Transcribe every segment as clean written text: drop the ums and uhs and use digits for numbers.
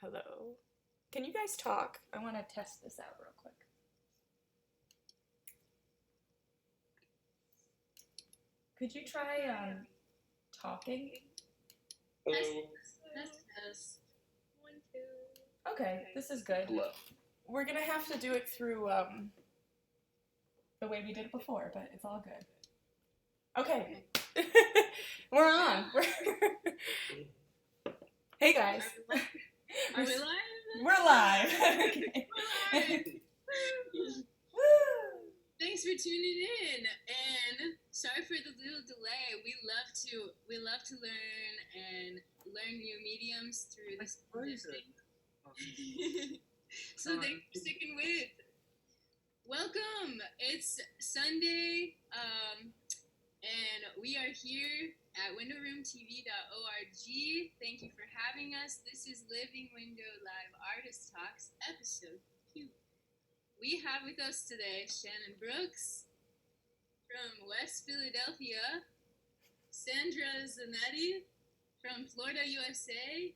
Hello. Can you guys talk? I want to test this out real quick. Could you try talking? Hello. Test. 1, 2. Okay, this is good. Hello. We're gonna have to do it through the way we did it before, but it's all good. Okay. We're on. Hey guys. Are we live? We're live. Okay. We're live. Thanks for tuning in, and sorry for the little delay. We love to learn new mediums through this thing. So thanks for sticking with. Welcome. It's Sunday, and we are here at windowroomtv.org. Thank you for having us. This is Living Window Live Artist Talks, episode 2. We have with us today Shannon Brooks from West Philadelphia, Sandra Zanetti from Florida, USA,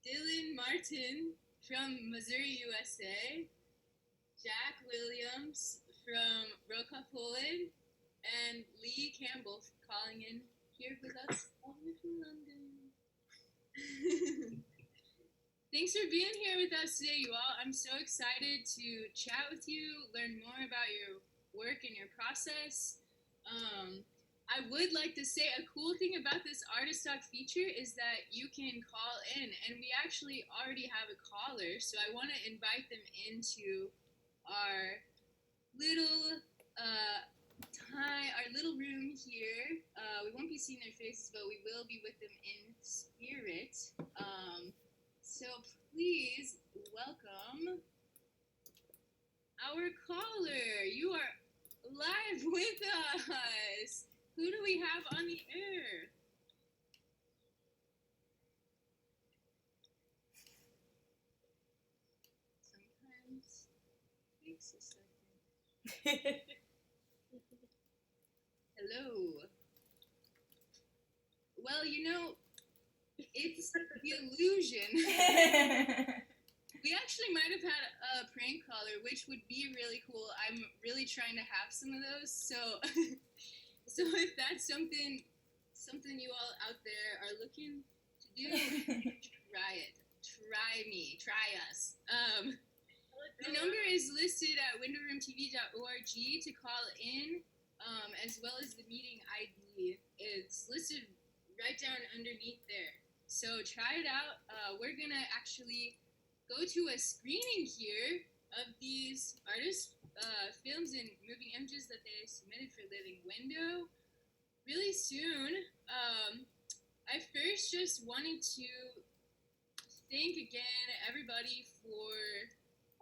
Dylan Martin from Missouri, USA, Jack Williams from Roka, Poland, and Lee Campbell calling in here with us all the way from London. Thanks for being here with us today, you all. I'm so excited to chat with you, learn more about your work and your process. I would like to say a cool thing about this Artist Talk feature is that you can call in, and we actually already have a caller, so I want to invite them into our little our little room here. We won't be seeing their faces, but we will be with them in spirit. So please welcome our caller. You are live with us. Who do we have on the air? Sometimes it takes a second. Hello. Well, it's the illusion. We actually might have had a prank caller, which would be really cool. I'm really trying to have some of those. So if that's something you all out there are looking to do, try it. Try us. The number is listed at windowroomtv.org to call in, as well as the meeting ID. It's listed right down underneath there. So try it out. We're going to actually go to a screening here of these artists' films and moving images that they submitted for Living Window really soon. I first just wanted to thank again everybody for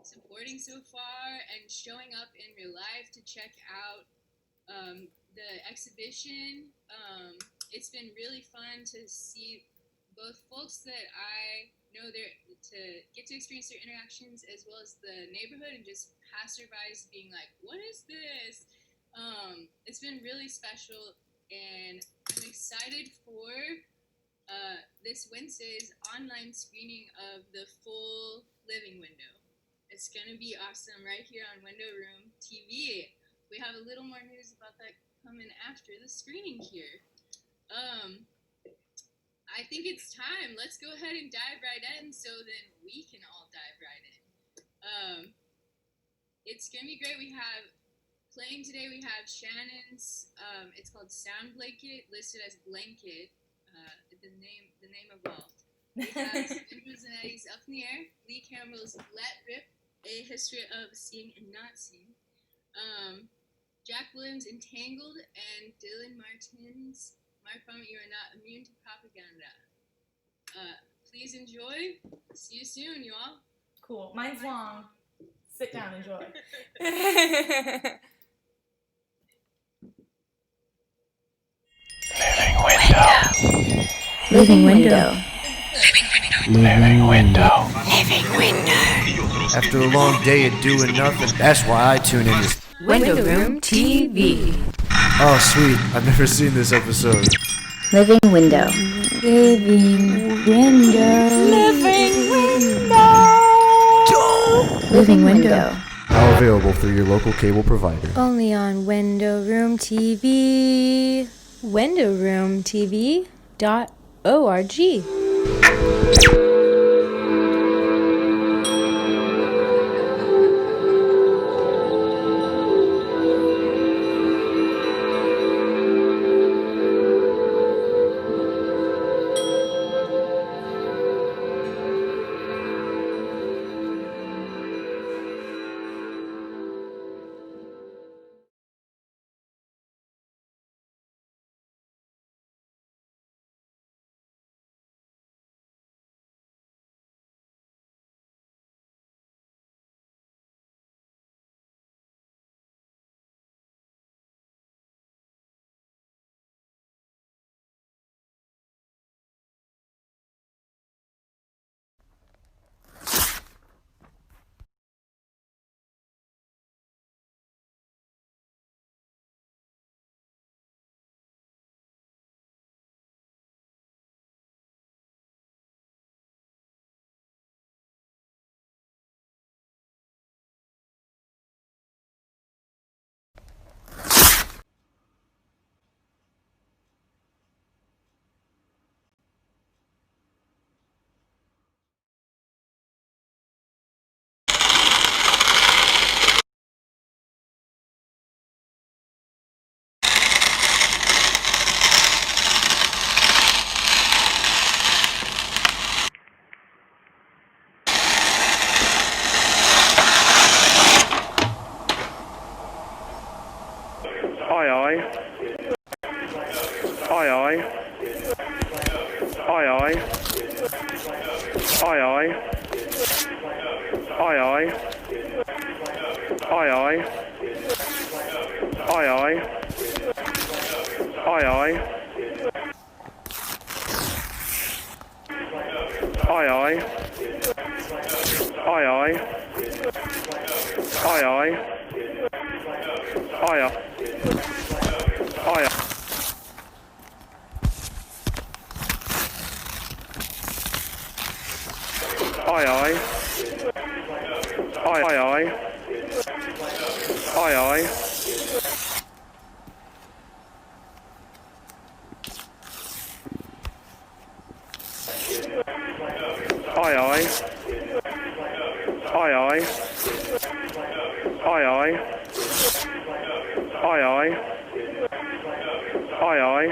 supporting so far and showing up in real life to check out the exhibition. It's been really fun to see both folks that I know there to get to experience their interactions, as well as the neighborhood and just passerbys being like, what is this? It's been really special, and I'm excited for this Wednesday's online screening of the full Living Window. It's going to be awesome right here on Window Room TV. We have a little more news about that coming after the screening here. I think it's time. Let's go ahead and dive right in so then we can all dive right in. It's going to be great. We have playing today, we have Shannon's, it's called Sound Blanket, listed as Blanket, the name evolved. We have Sandra Zanetti's Up in the Air, Lee Campbell's Let Rip, A History of Seeing and Not Seeing, Jack Williams' Entangled, and Dylan Martin's My Promise You Are Not Immune to Propaganda. Please enjoy. See you soon, you all. Cool. Mine's long. Sit down, enjoy. Living window. Living window. After a long day of doing nothing, that's why I tune in to... Window Room TV. Oh, sweet. I've never seen this episode. Living window. Living window. Living window. Living window. Now available through your local cable provider. Only on Window Room TV. WindowRoomTV.org. Aye aye. Aye aye. Aye aye. Aye aye. Aye aye. Aye aye. Aye aye. Aye aye. Aye aye. Aye aye. Aye aye. Aye aye. Aye. Aye aye. Aye aye. Aye aye. Aye aye. Aye aye. Aye aye. Aye aye. Aye aye.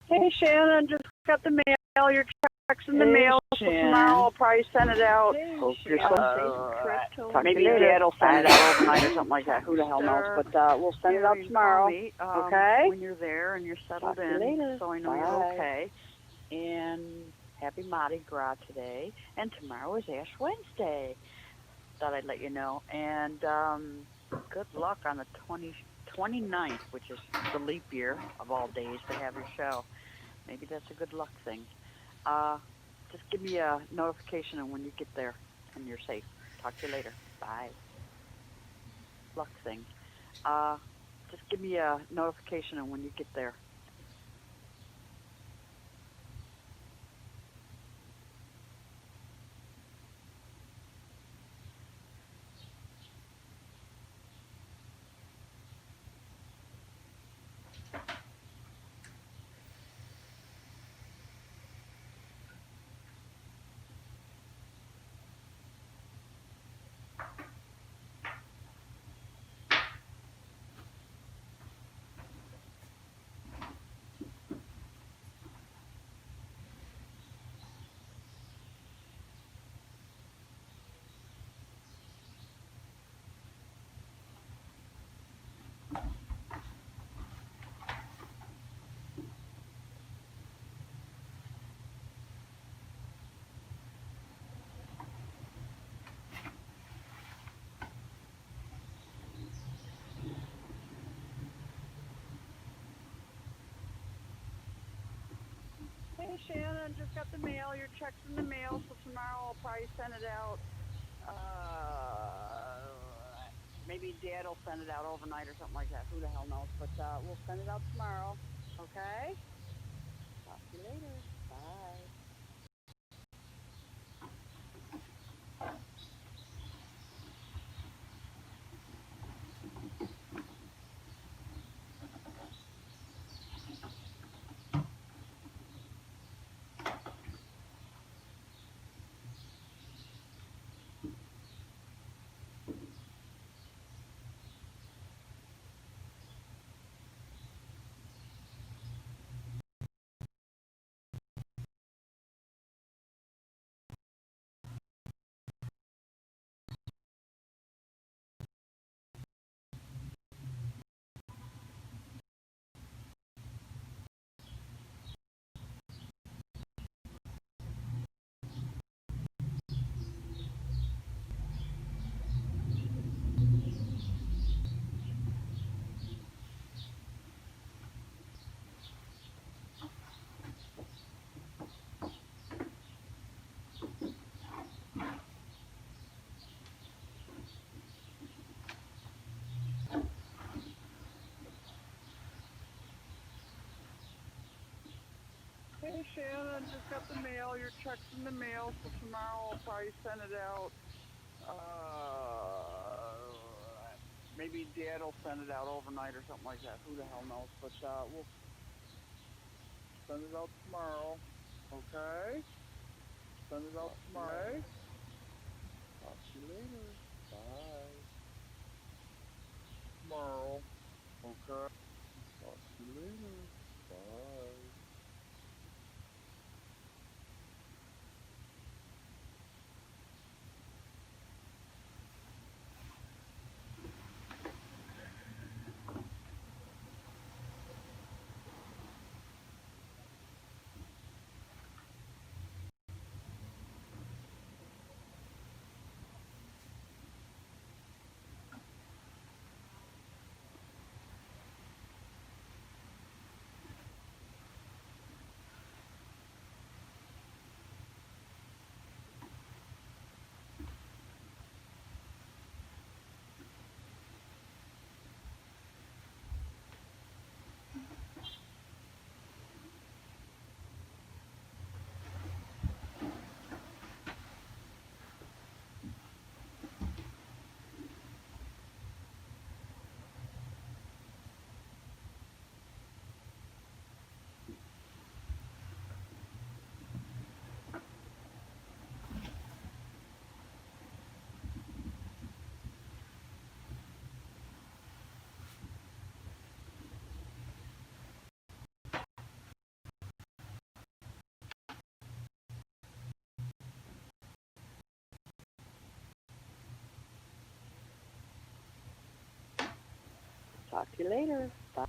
Hey Shannon, just got the mail. Your check's in the mail. So tomorrow I'll probably send it out. Hope you're Maybe Dad will send it out overnight or something like that. Who the hell knows? But we'll send it out tomorrow. Okay? When you're there and you're settled Talk to you in, later. so I know Bye. you're okay. And happy Mardi Gras today. And tomorrow is Ash Wednesday. Thought I'd let you know. And good luck on the 29th, which is the leap year of all days to have your show. Maybe that's a good luck thing. Just give me a notification on when you get there and you're safe. Talk to you later. Bye. Luck thing. Just give me a notification on when you get there. Hey Shannon, just got the mail. Your check's in the mail, so tomorrow I'll probably send it out. Maybe Dad will send it out overnight or something like that. Who the hell knows? But we'll send it out tomorrow. Okay? Talk to you later. Bye. Hey Shannon, just got the mail. Your check's in the mail, so tomorrow I'll probably send it out. Maybe Dad will send it out overnight or something like that. Who the hell knows? But we'll send it out tomorrow. Okay? Send it out tomorrow. Talk to you later. Bye. Tomorrow. Okay? Talk to you later. Bye. Talk to you later. Bye.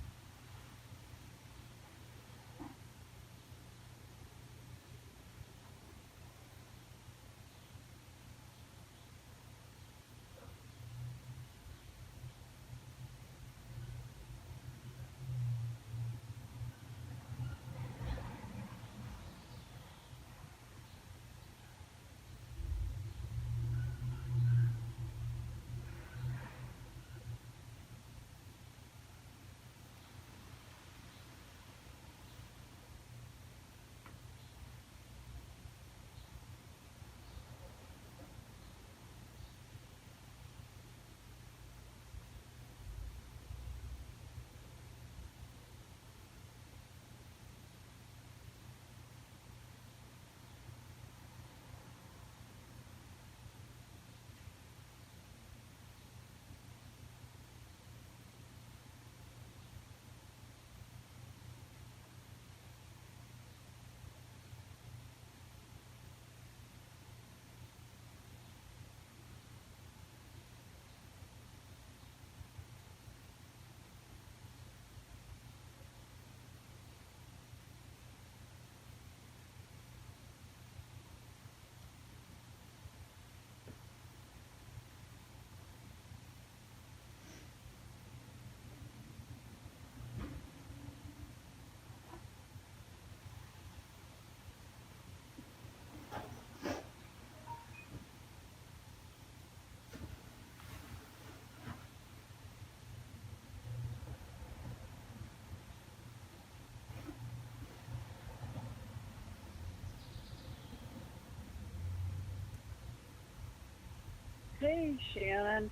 Hey, Shannon.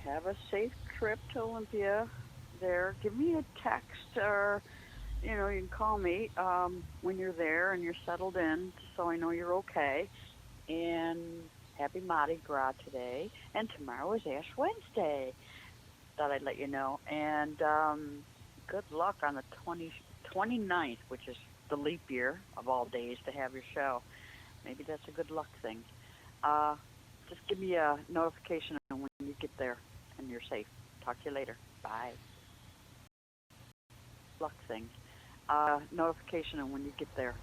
Have a safe trip to Olympia there. Give me a text or, you can call me when you're there and you're settled in so I know you're okay. And happy Mardi Gras today. And tomorrow is Ash Wednesday. Thought I'd let you know. And good luck on the 29th, which is the leap year of all days to have your show. Maybe that's a good luck thing. Just give me a notification when you get there and you're safe. Talk to you later. Bye. Luck thing. Notification when you get there.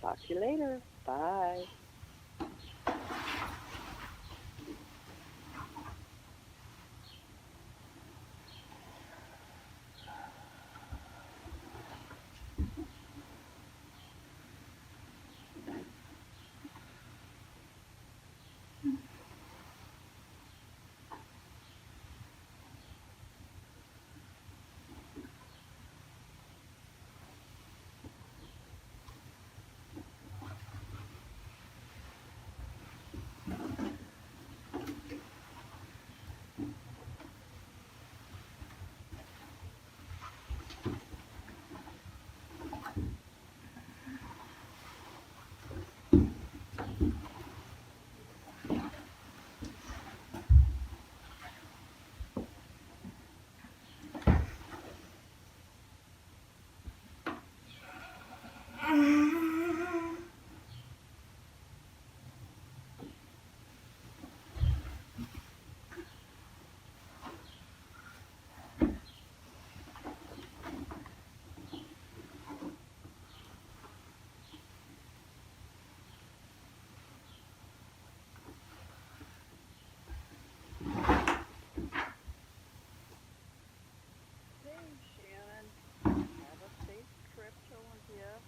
Talk to you later. Bye. Hey, Shannon. Have a safe trip to Olympia.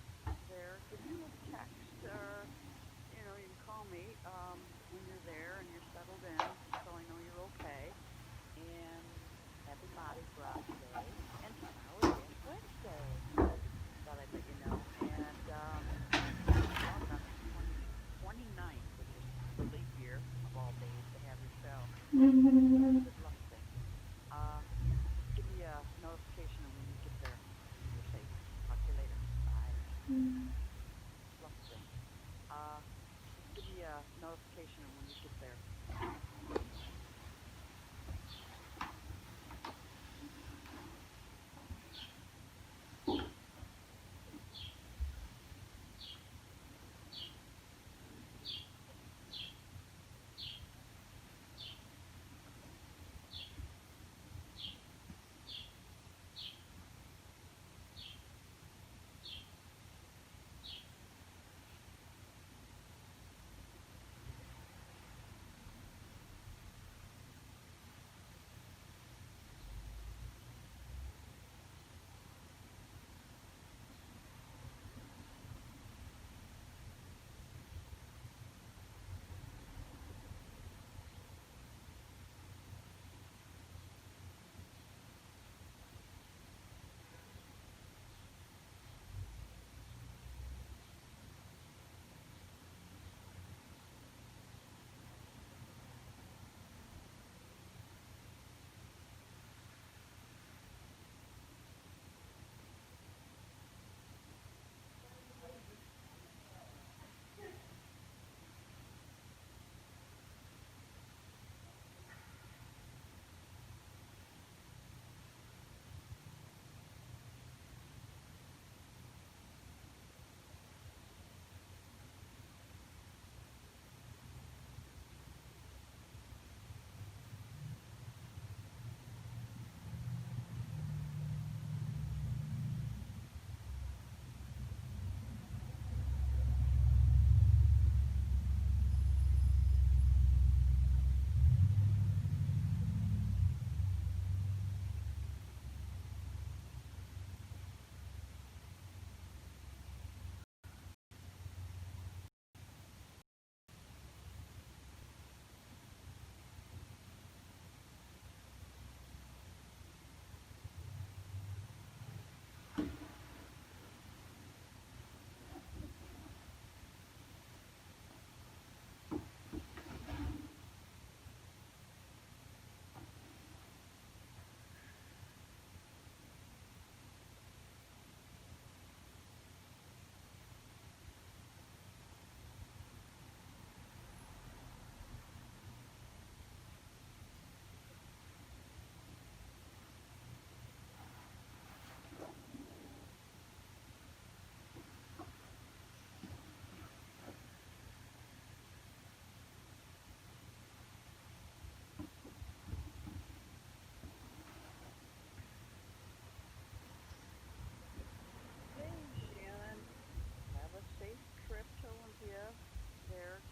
There, give me a text or, you can call me when you're there and you're settled in so I know you're okay. And happy Mardi Gras today. And tomorrow is Ash Wednesday. Thought I'd let you know. And luck on the 29th, which is the leap year of all days to have your show. Good luck thing. Give me a notification when you get there. You're safe. Talk to you later. Bye. Luck thing. Give me a notification when you get there.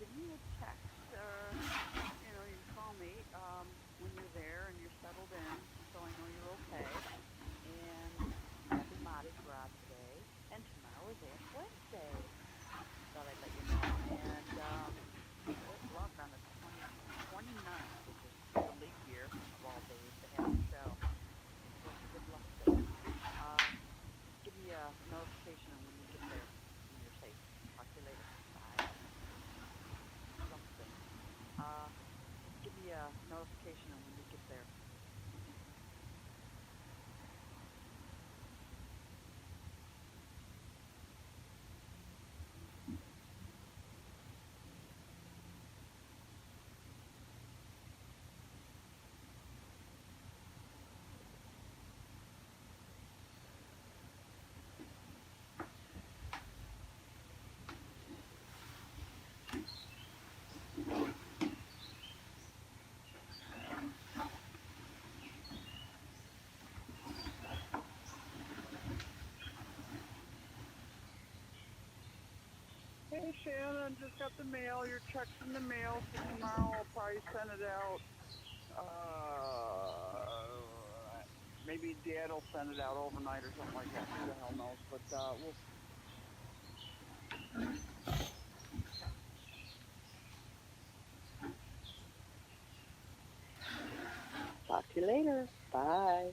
give me a text or, you know, you can call me when you're there and you're settled in so I know you're okay. And happy Mardi Gras today. And tomorrow is Ash Wednesday. Thought I'd let you know. And good luck on the 29th, which is the leap year of all days to have a show. So good luck there. Give me a notification when you get there and you're safe. Talk to you later. Bye. Something. Give me a notification when you get there. Hey Shannon, just got the mail. Your check's in the mail, so tomorrow I'll probably send it out. Maybe Dad will send it out overnight or something like that. Who the hell knows? But we'll Talk to you later. Bye.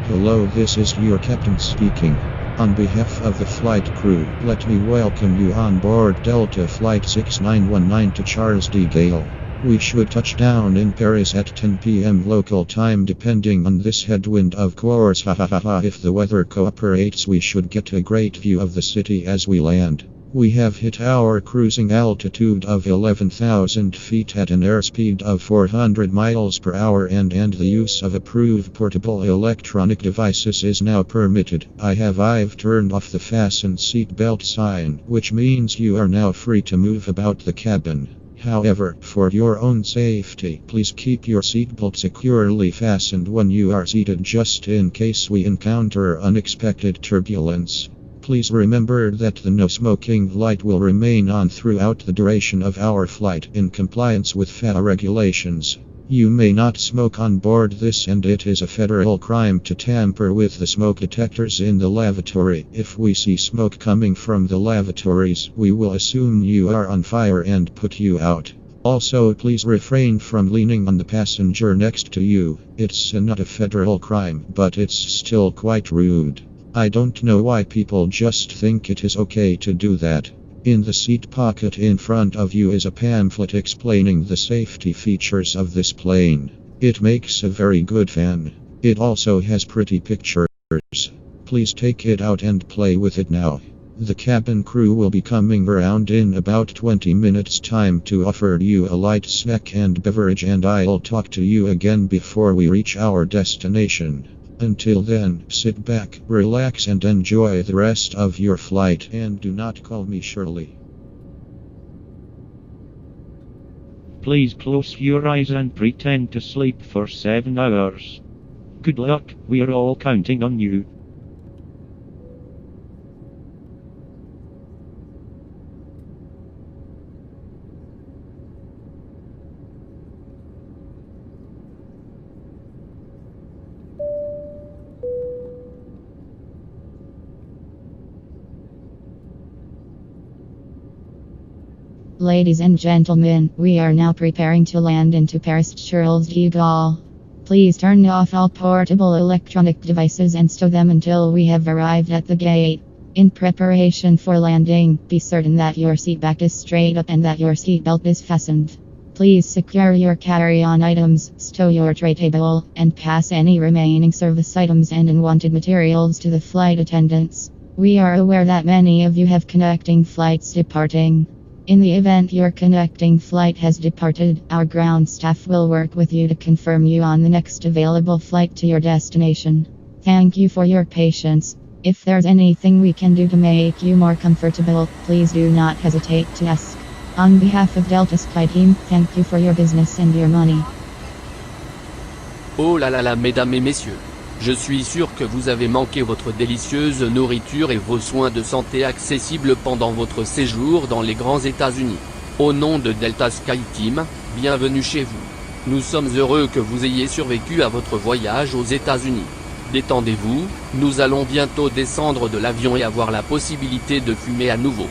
Hello, this is your captain speaking. On behalf of the flight crew, let me welcome you on board Delta Flight 6919 to Charles de Gaulle. We should touch down in Paris at 10 p.m. local time depending on this headwind, of course. If the weather cooperates, we should get a great view of the city as we land. We have hit our cruising altitude of 11,000 feet at an airspeed of 400 miles per hour and the use of approved portable electronic devices is now permitted. I've turned off the fasten seatbelt sign, which means you are now free to move about the cabin. However, for your own safety, please keep your seatbelt securely fastened when you are seated just in case we encounter unexpected turbulence. Please remember that the no smoking light will remain on throughout the duration of our flight in compliance with FAA regulations. You may not smoke on board this, and it is a federal crime to tamper with the smoke detectors in the lavatory. If we see smoke coming from the lavatories, we will assume you are on fire and put you out. Also, please refrain from leaning on the passenger next to you. It's not a federal crime, but it's still quite rude. I don't know why people just think it is okay to do that. In the seat pocket in front of you is a pamphlet explaining the safety features of this plane. It makes a very good fan. It also has pretty pictures. Please take it out and play with it now. The cabin crew will be coming around in about 20 minutes time to offer you a light snack and beverage, and I'll talk to you again before we reach our destination. Until then, sit back, relax and enjoy the rest of your flight, and do not call me Shirley. Please close your eyes and pretend to sleep for 7 hours. Good luck, we are all counting on you. Ladies and gentlemen, we are now preparing to land into Paris Charles de Gaulle. Please turn off all portable electronic devices and stow them until we have arrived at the gate. In preparation for landing, be certain that your seat back is straight up and that your seatbelt is fastened. Please secure your carry-on items, stow your tray table, and pass any remaining service items and unwanted materials to the flight attendants. We are aware that many of you have connecting flights departing. In the event your connecting flight has departed, our ground staff will work with you to confirm you on the next available flight to your destination. Thank you for your patience. If there's anything we can do to make you more comfortable, please do not hesitate to ask. On behalf of Delta Sky Team, thank you for your business and your money. Oh là là là, mesdames et messieurs. Je suis sûr que vous avez manqué votre délicieuse nourriture et vos soins de santé accessibles pendant votre séjour dans les grands États-Unis. Au nom de Delta Sky Team, bienvenue chez vous. Nous sommes heureux que vous ayez survécu à votre voyage aux États-Unis. Détendez-vous, nous allons bientôt descendre de l'avion et avoir la possibilité de fumer à nouveau.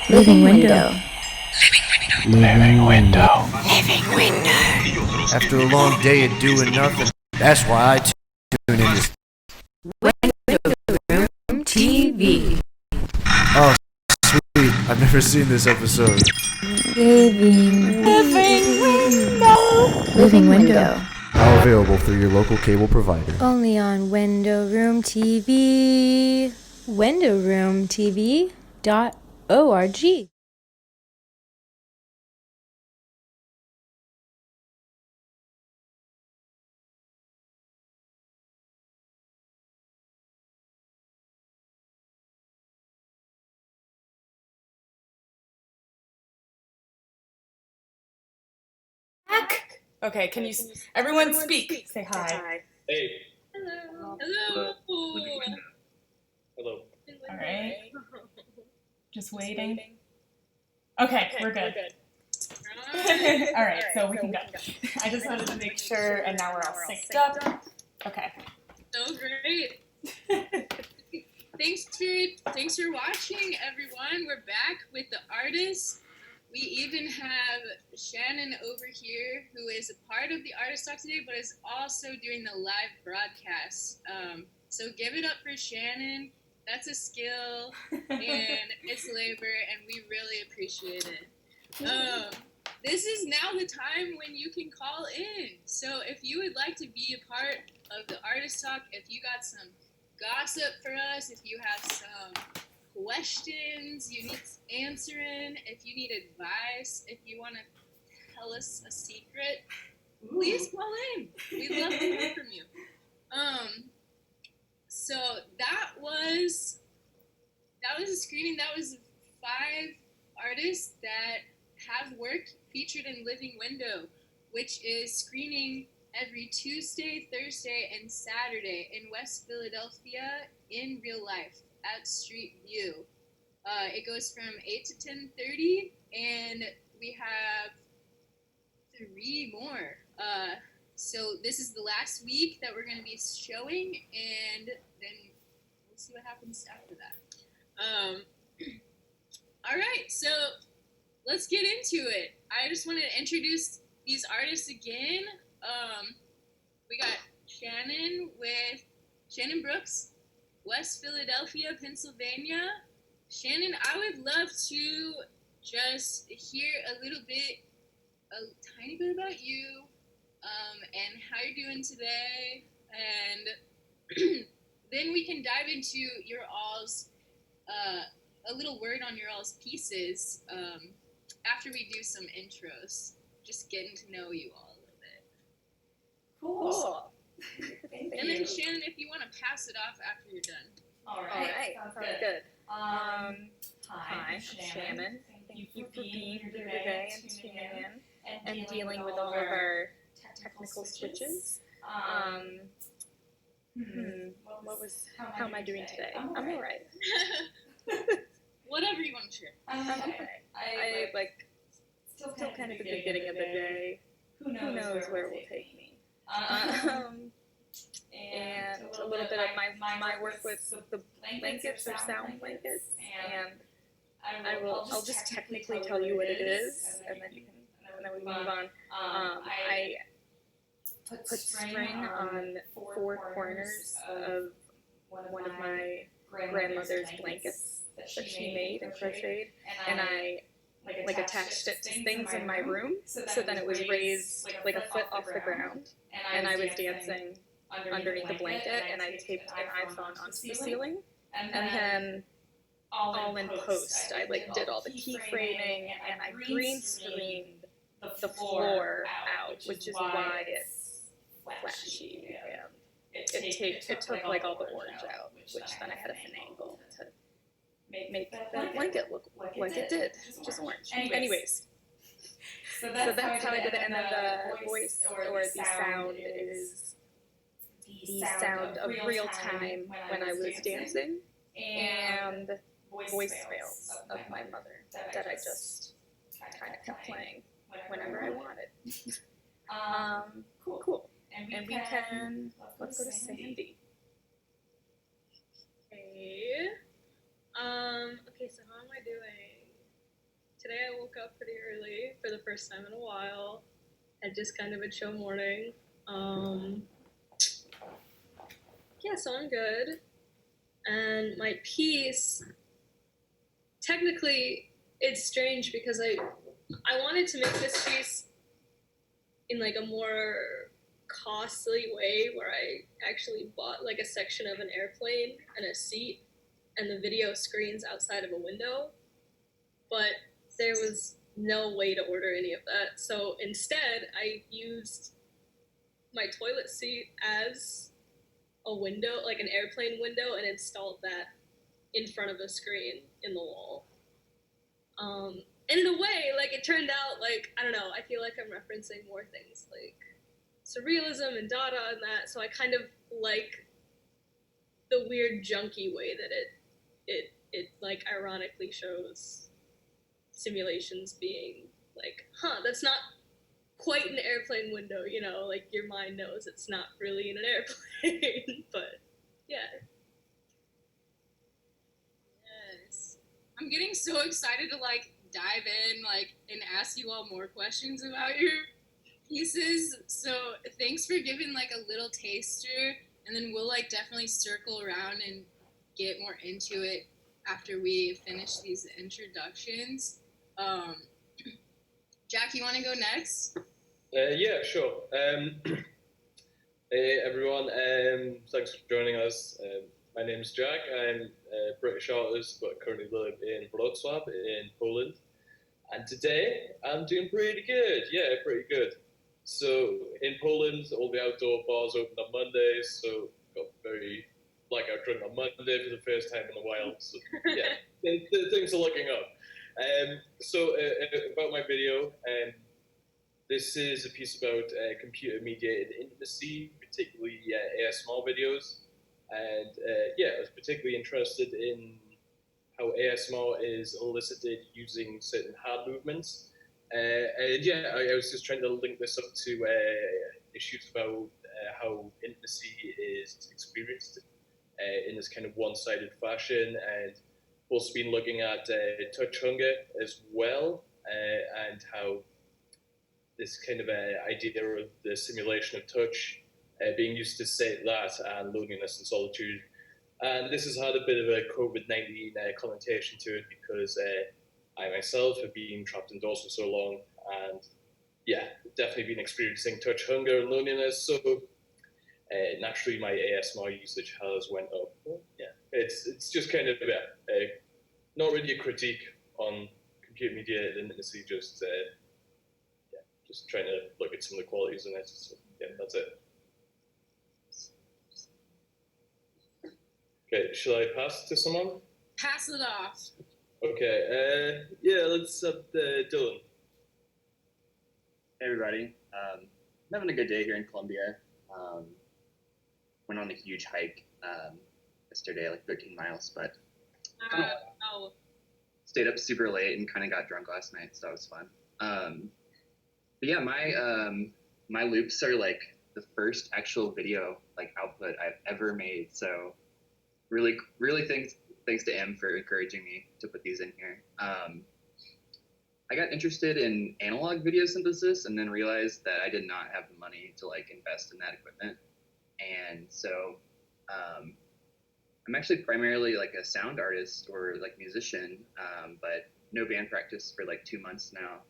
Living window. Living window. Living window. After a long day of doing nothing, that's why I tune in this. Room TV. Oh, sweet. I've never seen this episode. Living window. Living window. Now available through your local cable provider. Only on Window Room TV. WindowRoomTV.org. Okay, can you everyone speak? Say hi. Hey. Hello. Hello. All right. Just waiting. Okay, we're good. All right, so we can go. I just wanted to make sure, and now we're all synced up. Okay. So great. Thanks for watching, everyone. We're back with the artists. We even have Shannon over here, who is a part of the Artist Talk today, but is also doing the live broadcast. So give it up for Shannon. That's a skill, and it's labor, and we really appreciate it. This is now the time when you can call in. So if you would like to be a part of the Artist Talk, if you got some gossip for us, if you have some questions you need answering, if you need advice, if you want to tell us a secret, please call in. We'd love to hear from you. So that was a screening. That was 5 artists that have work featured in Living Window, which is screening every Tuesday, Thursday, and Saturday in West Philadelphia in real life at Street View. It goes from 8 to 10:30, and we have 3 more. So this is the last week that we're going to be showing, and then we'll see what happens after that. All right, so let's get into it. I just wanted to introduce these artists again. We got Shannon with Shannon Brooks, West Philadelphia, Pennsylvania. Shannon, I would love to just hear a tiny bit about you, and how you're doing today, and then we can dive into your all's, a little word on your all's pieces, after we do some intros, just getting to know you all a little bit. Cool. And then Shannon, if you want to pass it off after you're done. All right. Sounds good. Hi, I'm Shannon. Thank you for being here today and tuning in and dealing with all of our technical switches. How am I doing today? I'm all right. Whatever you want to share. I'm okay. I still kind of at the beginning of the day. Who knows where it will take me? And a little bit of my work with the blankets or sound blankets, and I'll just technically tell you what it is, and then we move on. I put string on 4 corners of one of my grandmother's blankets that she made and crocheted, and I attached it to things in my room, so then it was raised like a foot off the ground, and I was dancing underneath the blanket, and I taped an iPhone onto the ceiling, and then all in post, I did all the keyframing, and I green screened the floor out, which is why it's flashy, and it took all the orange out, which then I had to finagle to make the blanket look like it did, just orange. Anyways. So that's how I did it, and then the voice or the sound is the sound of real time when I was dancing, and voicemails of my mother that I just kind of kept playing whenever I wanted. Cool. And we can, let's go to Sandy. Okay. today I woke up pretty early for the first time in a while. Had just kind of a chill morning. Yeah, so I'm good. And my piece, technically, it's strange because I wanted to make this piece in like a more costly way where I actually bought like a section of an airplane and a seat and the video screens outside of a window, but there was no way to order any of that. So instead, I used my toilet seat as a window, like an airplane window, and installed that in front of a screen in the wall. And in a way, like, it turned out, like, I don't know, I feel like I'm referencing more things like surrealism and Dada and that, so I kind of like the weird junky way that it like ironically shows simulations being like, that's not quite an airplane window, you know, like your mind knows it's not really in an airplane, but yeah. Yes. I'm getting so excited to like dive in like and ask you all more questions about your pieces. So thanks for giving like a little taster, and then we'll like definitely circle around and get more into it after we finish these introductions. Jack, you want to go next? Yeah, sure. Hey everyone, thanks for joining us. My name's Jack. I'm a British artist, but currently live in Wrocław in Poland. And today I'm doing pretty good. Yeah, pretty good. So in Poland, all the outdoor bars open on Mondays. So got very blackout drunk on Monday for the first time in a while. So yeah, things are looking up. So about my video, this is a piece about computer-mediated intimacy, particularly ASMR videos. And yeah, I was particularly interested in how ASMR is elicited using certain hand movements. And yeah, I was just trying to link this up to issues about how intimacy is experienced in this kind of one-sided fashion, and also been looking at touch hunger as well, and how this kind of idea of the simulation of touch being used to say that and loneliness and solitude. And this has had a bit of a COVID-19 connotation to it because I myself have been trapped indoors for so long, and yeah, definitely been experiencing touch hunger and loneliness. So naturally, my ASMR usage has went up. Yeah, it's just kind of not really a critique on computer-mediated intimacy, just trying to look at some of the qualities in it. So yeah, that's it. Okay, shall I pass to someone? Pass it off. Okay, yeah, let's have Dylan. Hey everybody, I'm having a good day here in Colombia. Went on a huge hike yesterday, like 13 miles, but stayed up super late and kind of got drunk last night, so that was fun. But yeah, my loops are like the first actual video like output I've ever made, so really thanks to Em for encouraging me to put these in here. I got interested in analog video synthesis and then realized that I did not have the money to like invest in that equipment. And so I'm actually primarily like a sound artist or like musician, but no band practice for like 2 months now.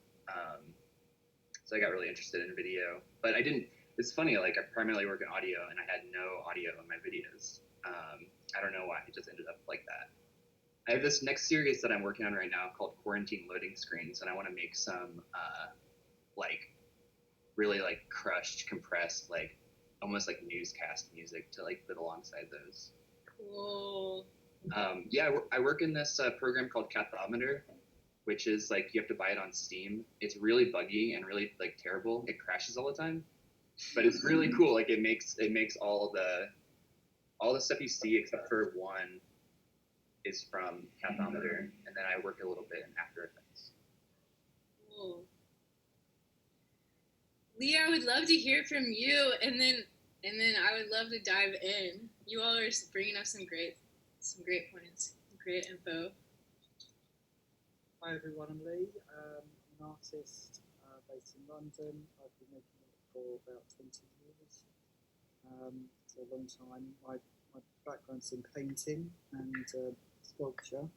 So I got really interested in video, but it's funny, like I primarily work in audio and I had no audio in my videos. I don't know why, it just ended up like that. I have this next series that I'm working on right now called Quarantine Loading Screens, and I want to make some like really like crushed, compressed, like almost like newscast music to like put alongside those. Cool. Yeah, I work in this program called Cathometer, which is like you have to buy it on Steam. It's really buggy and really like terrible. It crashes all the time, but it's really cool. Like it makes all the stuff you see except for one is from Cathometer, and then I work a little bit in After Effects. Cool. Leah, I would love to hear from you, and then I would love to dive in. You all are bringing up some great points, great info. Hi everyone, I'm Lee. I'm an artist based in London. I've been making it for about 20 years. It's a long time. My background's in painting and sculpture,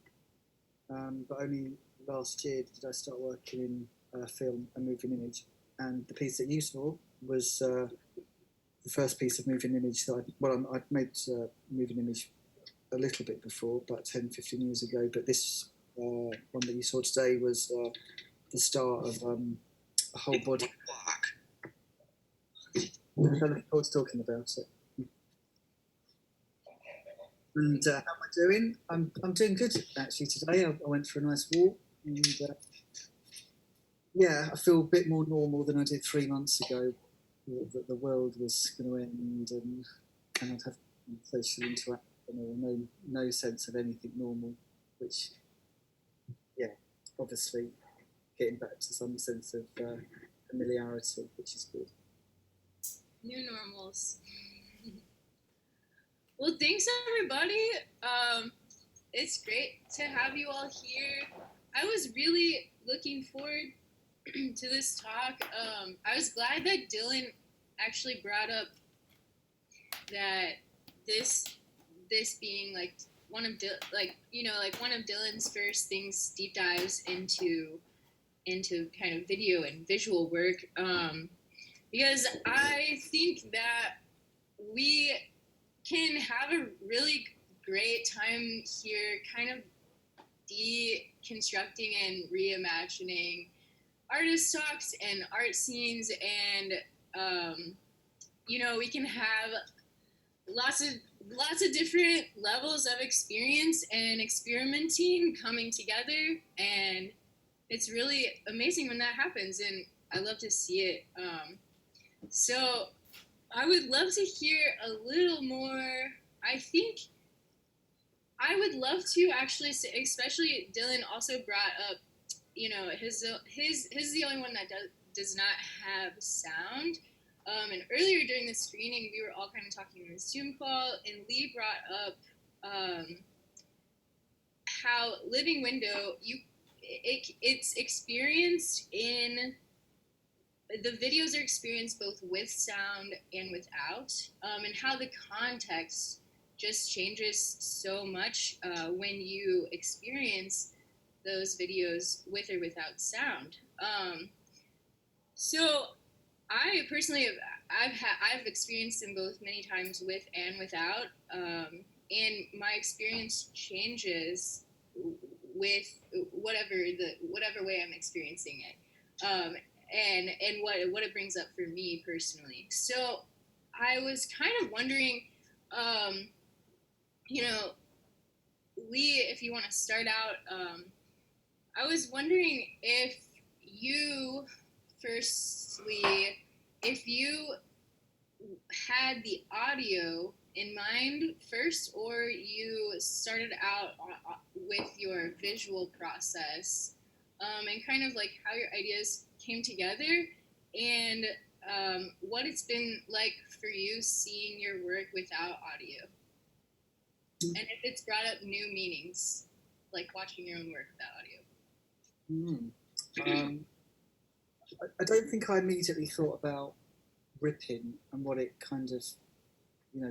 but only last year did I start working in film and moving image. And the piece that you saw was the first piece of moving image that I'd made moving image a little bit before, about 10, 15 years ago, but this one that you saw today was the start of a whole body. I was talking about it. And how am I doing? I'm doing good actually today. I went for a nice walk, and yeah, I feel a bit more normal than I did 3 months ago. That the world was going to end, and I'd have social interaction or no sense of anything normal, which, yeah, obviously getting back to some sense of familiarity, which is good. New normals. Well, thanks everybody. It's great to have you all here. I was really looking forward to this talk. I was glad that Dylan actually brought up that this being like one of one of Dylan's first things, deep dives into kind of video and visual work, because I think that we can have a really great time here kind of deconstructing and reimagining artist talks and art scenes, and we can have lots of different levels of experience and experimenting coming together, and it's really amazing when that happens, and I love to see it. So I would love to hear a little more. I think I would love to actually, especially Dylan also brought up, his is the only one that does not have sound. And earlier during the screening, we were all kind of talking in the Zoom call, and Lee brought up how Living Window, it's experienced in, the videos are experienced both with sound and without, and how the context just changes so much when you experience those videos with or without sound. So I personally I've experienced them both many times with and without, and my experience changes with whatever way I'm experiencing it, and what it brings up for me personally. So I was kind of wondering, Lee, if you want to start out, I was wondering if you, firstly, if you had the audio in mind first, or you started out with your visual process, and kind of like how your ideas came together, and what it's been like for you seeing your work without audio, and if it's brought up new meanings, like watching your own work without audio. I don't think I immediately thought about ripping and what it kind of,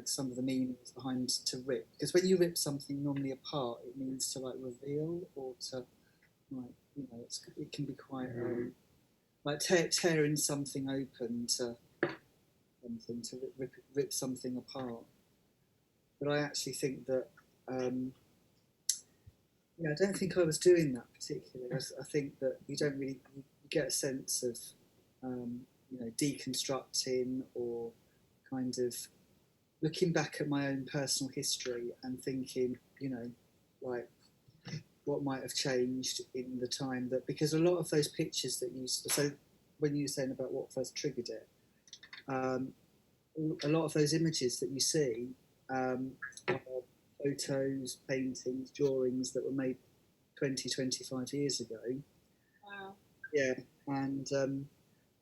some of the meanings behind to rip. Because when you rip something normally apart, it means to like reveal or to, like, it can be quite like tearing something open to something, to rip something apart. But I actually think that, I don't think I was doing that particularly. I think that you don't really get a sense of, deconstructing or kind of looking back at my own personal history and thinking, like what might have changed in the time that, because a lot of those pictures that so when you were saying about what first triggered it, a lot of those images that you see are photos, paintings, drawings that were made 20, 25 years ago. Wow. Yeah, and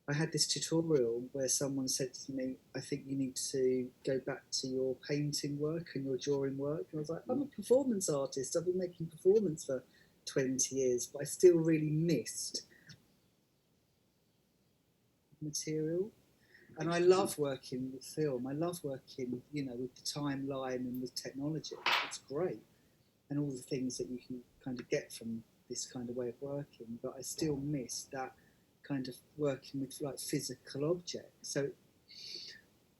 I had this tutorial where someone said to me, I think you need to go back to your painting work and your drawing work. And I was like, I'm a performance artist. I've been making performance for 20 years, but I still really missed material. And I love working with film. I love working, you know, with the timeline and with technology. It's great. And all the things that you can kind of get from this kind of way of working. But I still miss that kind of working with like physical objects. So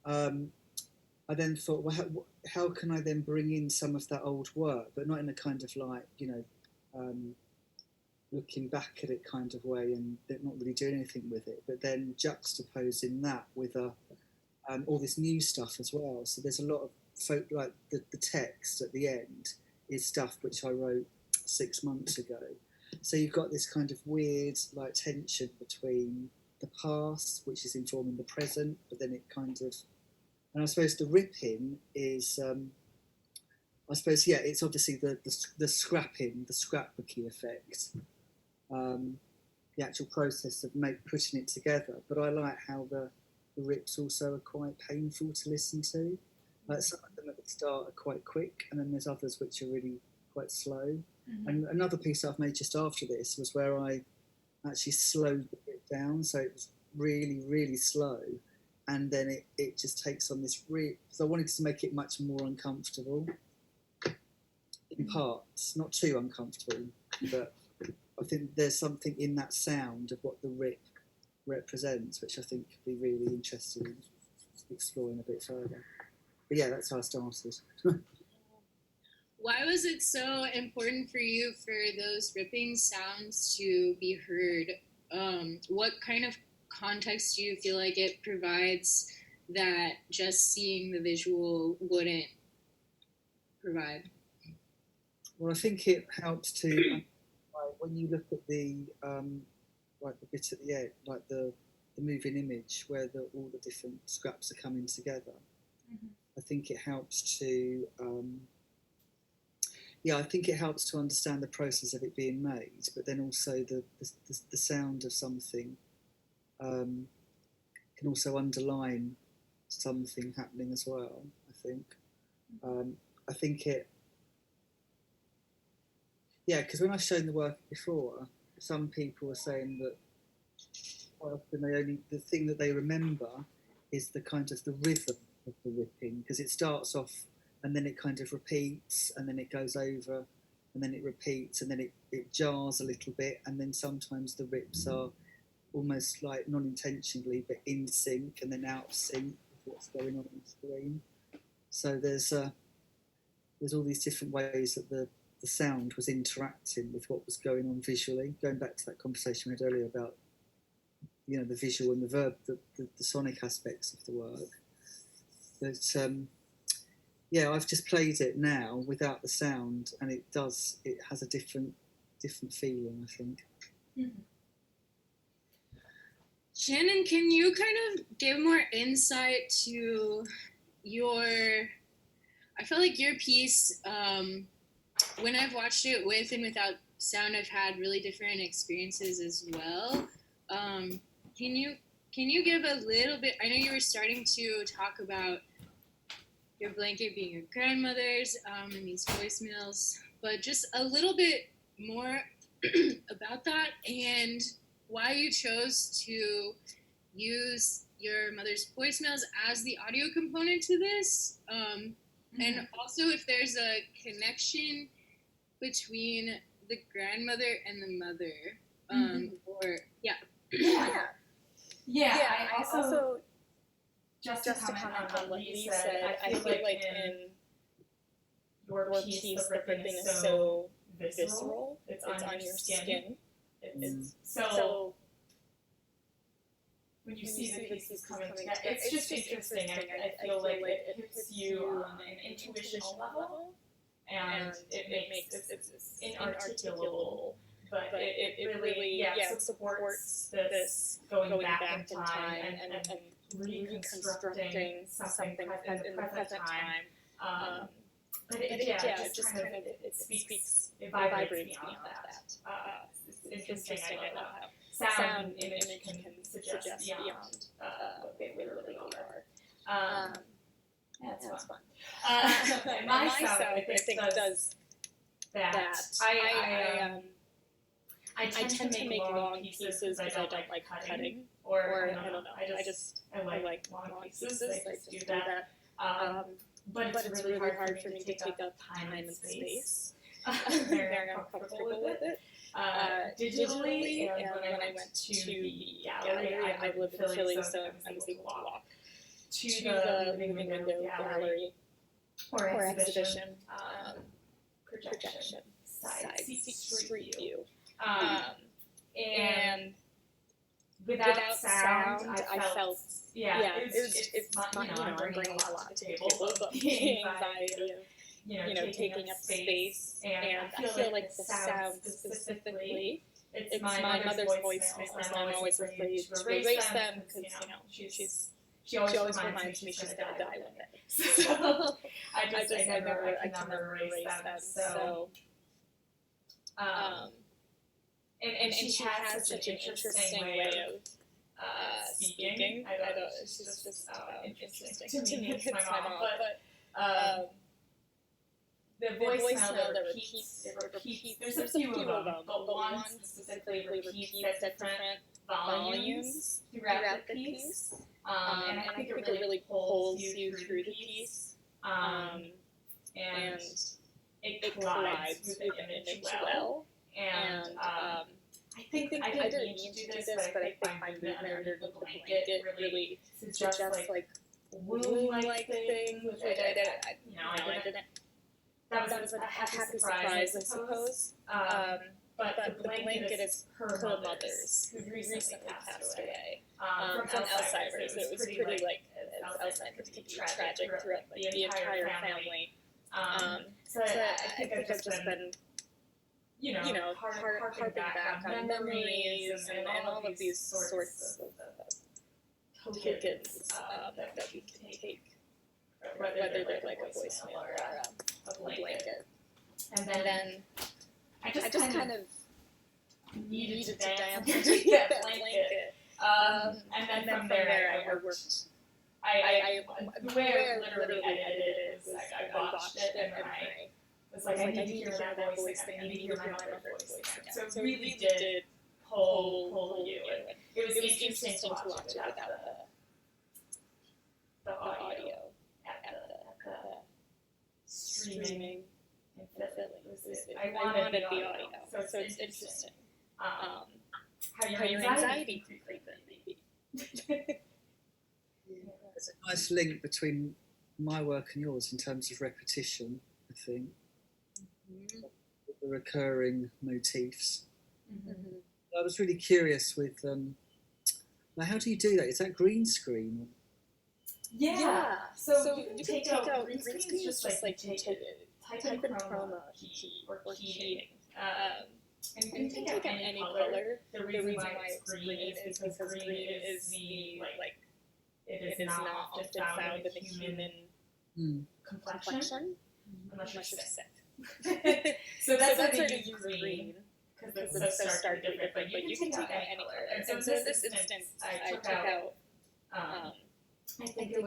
I then thought, well, how can I then bring in some of that old work, but not in a kind of like, you know, looking back at it kind of way and not really doing anything with it, but then juxtaposing that with all this new stuff as well. So there's a lot of like the text at the end is stuff which I wrote 6 months ago. So you've got this kind of weird like tension between the past, which is informing the present, but then it kind of, and I suppose the ripping is, I suppose, yeah, it's obviously the scrapping, the scrapbooky effect, the actual process of putting it together. But I like how the rips also are quite painful to listen to. Like some of them at the start are quite quick, and then there's others which are really quite slow. And another piece I've made just after this was where I actually slowed the bit down, so it was really, really slow. And then it just takes on this so I wanted to make it much more uncomfortable in parts, not too uncomfortable, but I think there's something in that sound of what the rip represents, which I think could be really interesting in exploring a bit further. But yeah, that's how I started. Why was it so important for you for those ripping sounds to be heard? What kind of context do you feel like it provides that just seeing the visual wouldn't provide? Well, I think it helps to, when you look at the like the bit at the end, like the moving image where all the different scraps are coming together. I think it helps to, I think it helps to understand the process of it being made, but then also the sound of something can also underline something happening as well, I think. I think it, because when I've shown the work before, some people are saying that quite often the thing that they remember is the kind of the rhythm of the ripping, because it starts off and then it kind of repeats and then it goes over and then it repeats and then it jars a little bit, and then sometimes the rips are almost like non-intentionally but in sync and then out of sync with what's going on the screen. So there's all these different ways that the sound was interacting with what was going on visually, going back to that conversation we had earlier about, you know, the visual and the verb, the sonic aspects of the work. But I've just played it now without the sound, and it has a different feeling, I think. Shannon, can you kind of give more insight to I feel like your piece, when I've watched it with and without sound, I've had really different experiences as well. Can you give a little bit, I know you were starting to talk about your blanket being your grandmother's and these voicemails, but just a little bit more about that and why you chose to use your mother's voicemails as the audio component to this, and also if there's a connection between the grandmother and the mother, I also just to comment on what you said, I feel like in your piece, the ripping is so visceral. It's on your skin. So when you see the pieces coming together, it's just interesting. I feel like it hits you on an intuitional level, and it makes it's inarticulable, but it really supports this going back in time and reconstructing something in the present time. But it just kind of it speaks, it vibrates beyond that. It's interesting. I love how sound and image can suggest beyond what they really are. That's fun. My sound, I think, does that. I tend to make long pieces because I don't like cutting, or I don't know. I like long pieces. I just do that. But it's really hard for me to take up time and space. I'm very uncomfortable with it. Digitally, and when I went to the gallery, I live in Philly, so I was able to walk to the living window gallery or exhibition projection side street view. And without sound, I felt it's not, I'm bringing a lot to the table, but the anxiety of taking up space, and I feel like the sound specifically, it's my mother's voicemails, and I'm always afraid to erase them because she always reminds me she's gonna die one day. So I can never erase them. So and she has such an interesting way of speaking. I don't. She's just interesting to me. It's my mom, but the voicemail that repeats. There's a few of them, but one specifically repeats at different volumes throughout the piece. And I think it really pulls you through the piece. And it collides with the image well. And I think I didn't mean to do this, but I think my movement underneath the blanket really suggests like womb-like things, which I didn't. That was a happy surprise, I suppose. But the blanket is her mother's, who recently passed away from Alzheimer's. It was pretty like Alzheimer's can be tragic throughout the entire family. So I think I've just been harping back on memories and all of these sorts of tokens that we can take, whether they're like a voicemail or a blanket. And then I just kind of needed to dance into that blanket. And then from there I worked. The way I literally edited it is I watched it and I was like, I need to hear that voice, I need to hear my mother's voice. So it really did pull you. And it was interesting to watch it without the audio at the streaming in Philly. I wanted the audio, so it's interesting. How your anxiety creeps in, maybe. There's a nice link between my work and yours in terms of repetition, I think. The recurring motifs. I was really curious with now how do you do that? Is that green screen? Yeah. So you can take out green screen is just like you type in chroma key or keying. And you can take out any color. The reason why it's green is because green is the it is not often found in the human complexion. Unless you're sick. So that's why they use green, because it's so stark different, but you can take out any color. And so in this instance, I took out, I think it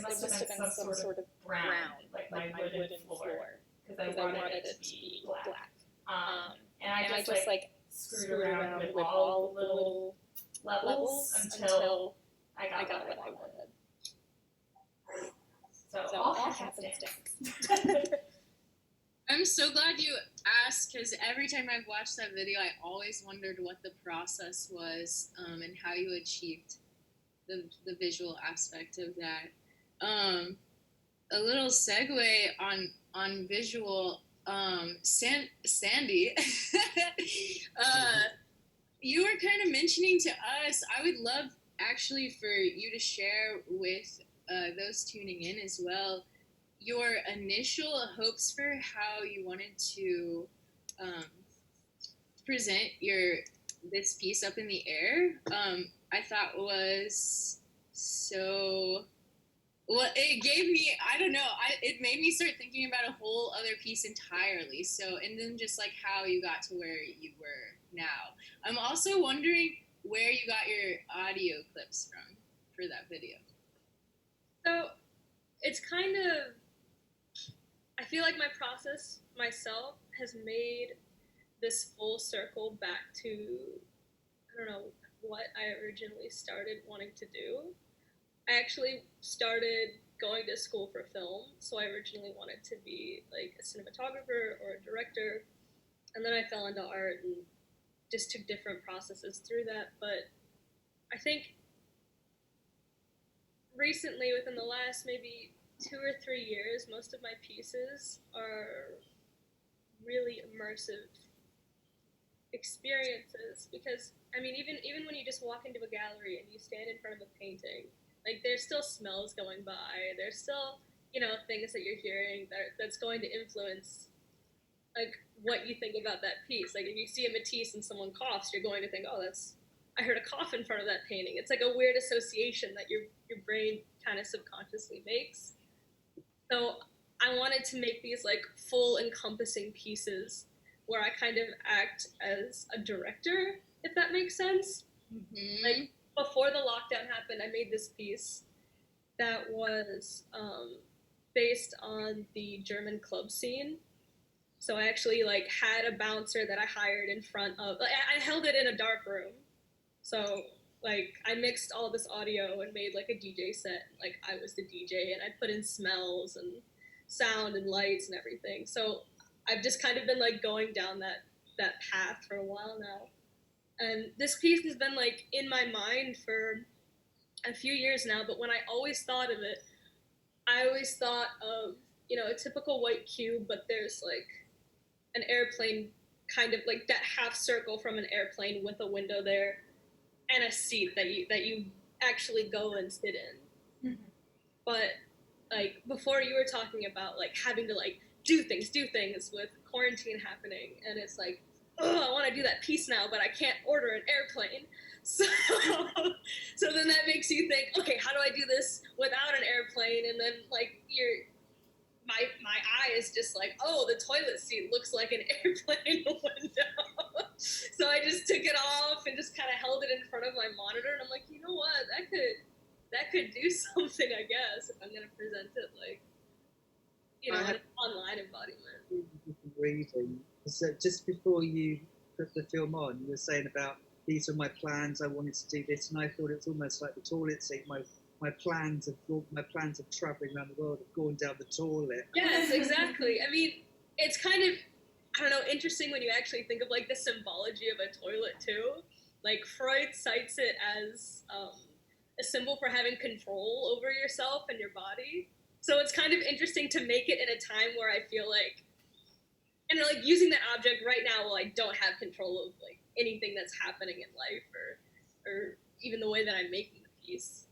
must have been some sort of brown, like my wooden floor, because I wanted it to be black. And I just like screwed around with all the little levels until I got what I wanted. So all happenstance. I'm so glad you asked, because every time I've watched that video, I always wondered what the process was and how you achieved the visual aspect of that. A little segue on visual, Sandy, you were kind of mentioning to us, I would love actually for you to share with those tuning in as well, your initial hopes for how you wanted to present this piece up in the air. I thought was so, well, it gave me, I don't know, it made me start thinking about a whole other piece entirely. So, and then just like how you got to where you were now. I'm also wondering where you got your audio clips from for that video. So it's kind of, I feel like my process myself has made this full circle back to, I don't know, what I originally started wanting to do. I actually started going to school for film, so I originally wanted to be like a cinematographer or a director, and then I fell into art and just took different processes through that. But I think recently, within the last maybe 2 or 3 years, most of my pieces are really immersive experiences, because I mean, even when you just walk into a gallery and you stand in front of a painting, like there's still smells going by, there's still, you know, things that you're hearing that's going to influence like what you think about that piece. Like if you see a Matisse and someone coughs, you're going to think, oh, I heard a cough in front of that painting. It's like a weird association that your brain kind of subconsciously makes. So I wanted to make these like full encompassing pieces where I kind of act as a director, if that makes sense. Mm-hmm. Like before the lockdown happened, I made this piece that was based on the German club scene. So I actually like had a bouncer that I hired in front of, like, I held it in a dark room. So like I mixed all this audio and made like a DJ set. Like I was the DJ and I put in smells and sound and lights and everything. So I've just kind of been like going down that path for a while now. And this piece has been like in my mind for a few years now, but when I always thought of it, I always thought of, you know, a typical white cube, but there's like an airplane, kind of like that half circle from an airplane with a window there and a seat that you actually go and sit in. Mm-hmm. But like before you were talking about like having to like do things with quarantine happening, and it's like, oh, I want to do that piece now, but I can't order an airplane. So then that makes you think, okay, how do I do this without an airplane? And then like my eye is just like, oh, the toilet seat looks like an airplane window. So I just took it off and just kind of held it in front of my monitor, and I'm like, you know what, that could do something, I guess, if I'm gonna present it like, you know, an online embodiment. Reading. So just before you put the film on, you were saying about these are my plans. I wanted to do this, and I thought it's almost like the toilet seat. My plans of traveling around the world have gone down the toilet. Yes, exactly. I mean, it's kind of, I don't know, interesting when you actually think of like the symbology of a toilet too. Like Freud cites it as a symbol for having control over yourself and your body. So it's kind of interesting to make it in a time where I feel like, and like using that object right now while I don't have control of like anything that's happening in life or even the way that I'm making the piece.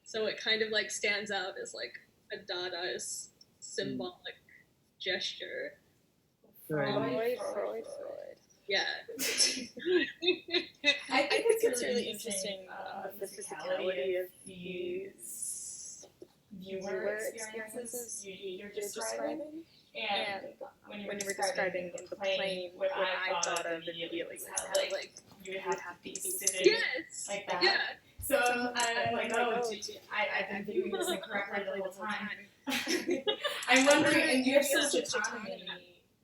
So it kind of like stands out as like a Dadaist symbolic gesture. Freud. Yeah. I think it's really interesting the physicality of these viewer experiences you're describing. And when you were describing the plane, what I thought of immediately was how like you would have to be sitting like that. Yeah. So I'm like, oh, I've been viewing this incorrectly the whole time. I'm wondering, and you have such autonomy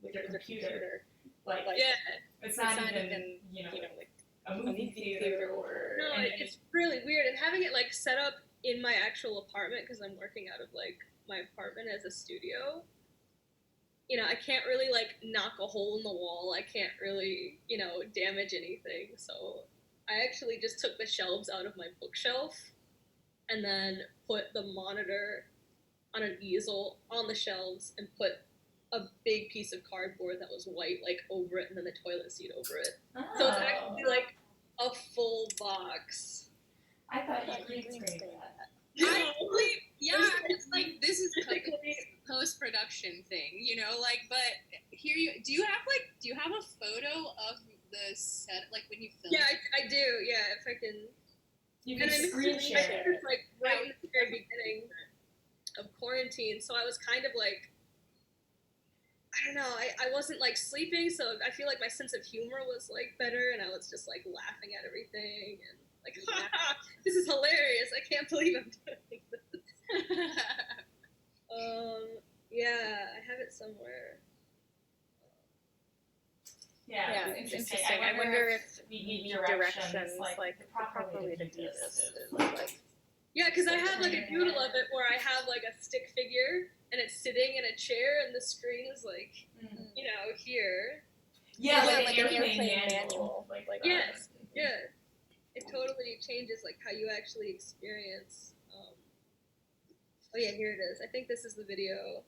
with your computer. Like, yeah, it's not even, you know, like a movie theater or. No, it's really weird, and having it like set up in my actual apartment, because I'm working out of like my apartment as a studio. You know, I can't really like knock a hole in the wall. I can't really, you know, damage anything. So I actually just took the shelves out of my bookshelf and then put the monitor on an easel on the shelves and put a big piece of cardboard that was white like over it, and then the toilet seat over it. Oh. So it's actually like a full box. I thought you green screened that. Yeah, it's like this is like a post-production thing, you know, like, but here do you have a photo of the set, like when you film? Yeah, I do, yeah, if I can. You can screen share it. Like right in the very beginning of quarantine, so I was kind of like, I don't know, I wasn't like sleeping, so I feel like my sense of humor was like better, and I was just like laughing at everything, and like, this is hilarious, I can't believe I'm doing this. Yeah, I have it somewhere. Yeah, it's interesting. I wonder if we need directions, like the proper way to do this is like. Yeah, because I have like a doodle of it where I have like a stick figure and it's sitting in a chair and the screen is like, you know, here. Yeah, like an airplane manual. Yes, yeah. It totally changes like how you actually experience. Oh yeah, here it is. I think this is the video.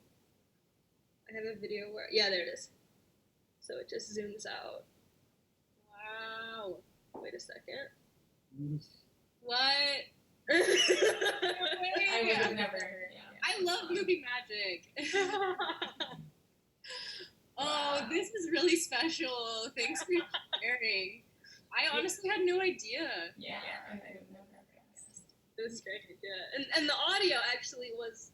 I have a video where, yeah, there it is. So it just zooms out. Wow. Wait a second. What? I would have never heard. Yeah. I love movie magic. Oh, this is really special. Thanks for sharing. I honestly had no idea. Yeah, I would have never guessed. It was great, yeah. And the audio actually was,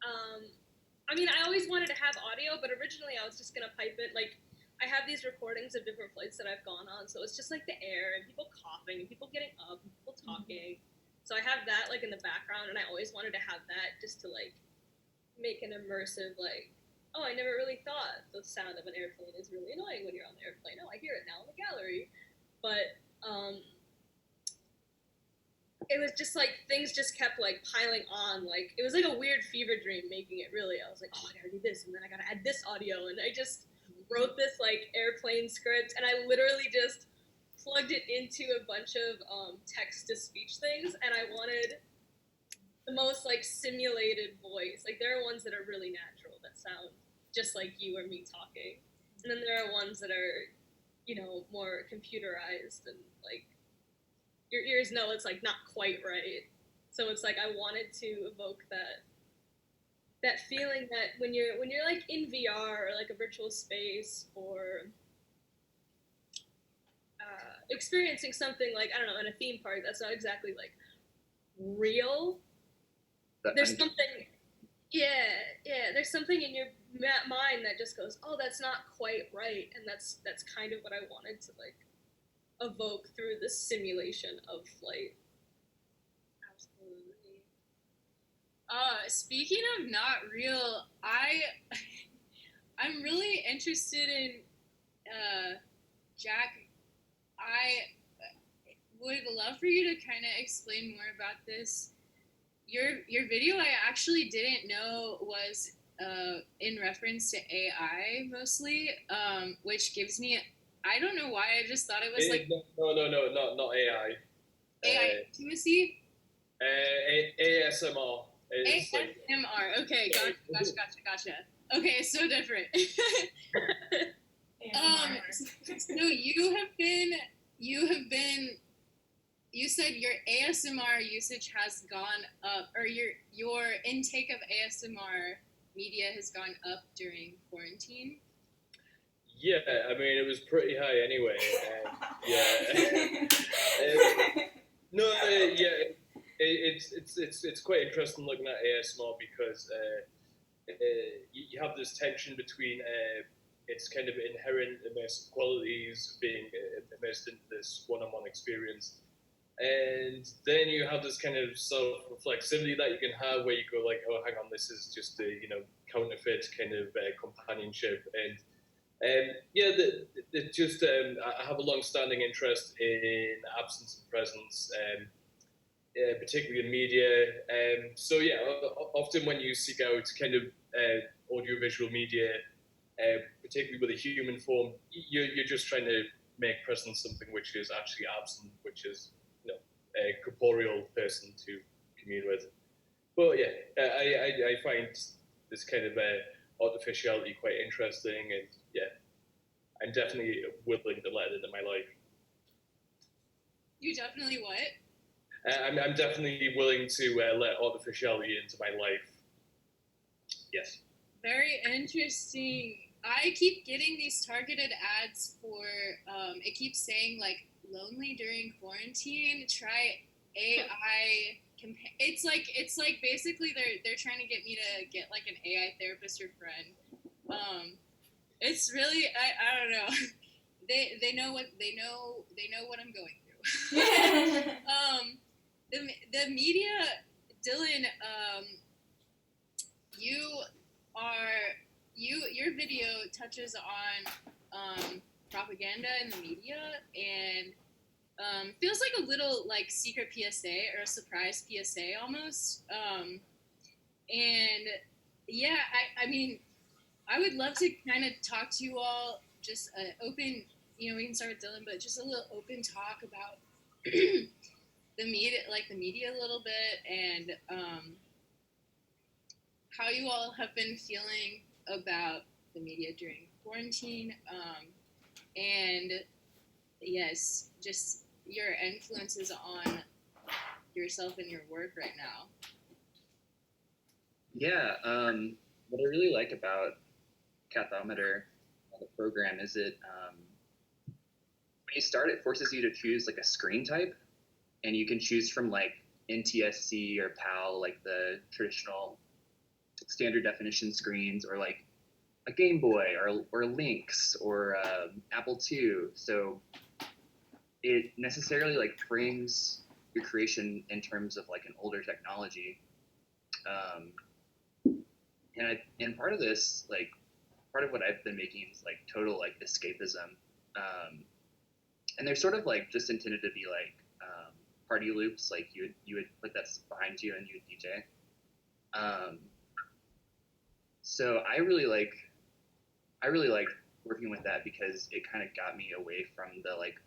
I mean, I always wanted to have audio, but originally I was just gonna pipe it, like, I have these recordings of different flights that I've gone on, so it's just like the air and people coughing and people getting up and people talking. So I have that like in the background, and I always wanted to have that just to like make an immersive, like, oh, I never really thought the sound of an airplane is really annoying when you're on the airplane. Oh, I hear it now in the gallery. But it was just like things just kept like piling on. Like it was like a weird fever dream making it really. I was like, oh, I gotta do this, and then I gotta add this audio, and I just wrote this like airplane script, and I literally just plugged it into a bunch of text to speech things, and I wanted the most like simulated voice. Like there are ones that are really natural that sound just like you or me talking, and then there are ones that are, you know, more computerized and like your ears know it's like not quite right. So it's like I wanted to evoke that feeling that when you're like in VR or like a virtual space or experiencing something like, I don't know, in a theme park that's not exactly like real. There's something, there's something in your mind that just goes, oh, that's not quite right, and that's kind of what I wanted to like evoke through the simulation of flight. Absolutely. Speaking of not real, I'm really interested in Jack. I would love for you to kind of explain more about this. Your video I actually didn't know was in reference to AI mostly, which gives me, I don't know why, I just thought it was like... No, not AI. AI intimacy? ASMR. ASMR, okay, gotcha. Okay, so different. So you said your ASMR usage has gone up, or your intake of ASMR media has gone up during quarantine? Yeah, I mean, it was pretty high anyway. It's quite interesting looking at ASMR because you have this tension between its kind of inherent immersive qualities, being immersed into this one-on-one experience, and then you have this kind of self-reflexivity that you can have where you go like, oh, hang on, this is just a counterfeit kind of companionship. And I have a long-standing interest in absence and presence, particularly in media. So yeah, often when you seek out kind of audiovisual media, particularly with a human form, you're just trying to make present something which is actually absent, which is a corporeal person to commune with. But yeah, I find this kind of artificiality quite interesting, and yeah, I'm definitely willing to let it into my life. You definitely what? I'm definitely willing to let artificiality into my life. Yes. Very interesting. I keep getting these targeted ads for, it keeps saying like, lonely during quarantine, try AI. It's like basically they're trying to get me to get like an AI therapist or friend. It's really, I don't know. They know what I'm going through. The media, Dylan, your video touches on propaganda in the media, and feels like a little like secret PSA or a surprise PSA almost. And yeah, I mean, I would love to kind of talk to you all, just open, we can start with Dylan, but just a little open talk about the media a little bit, and how you all have been feeling about the media during quarantine, and yes, just your influences on yourself and your work right now. Yeah, what I really like about Cathometer, the program, is when you start, it forces you to choose like a screen type, and you can choose from like NTSC or PAL, like the traditional standard definition screens, or like a Game Boy or Lynx or Apple II. So it necessarily like frames your creation in terms of like an older technology. And part of this, like, part of what I've been making is like total like escapism. And they're sort of like just intended to be like party loops. Like you would put that behind you and you would DJ. So I really like working with that because it kind of got me away from the like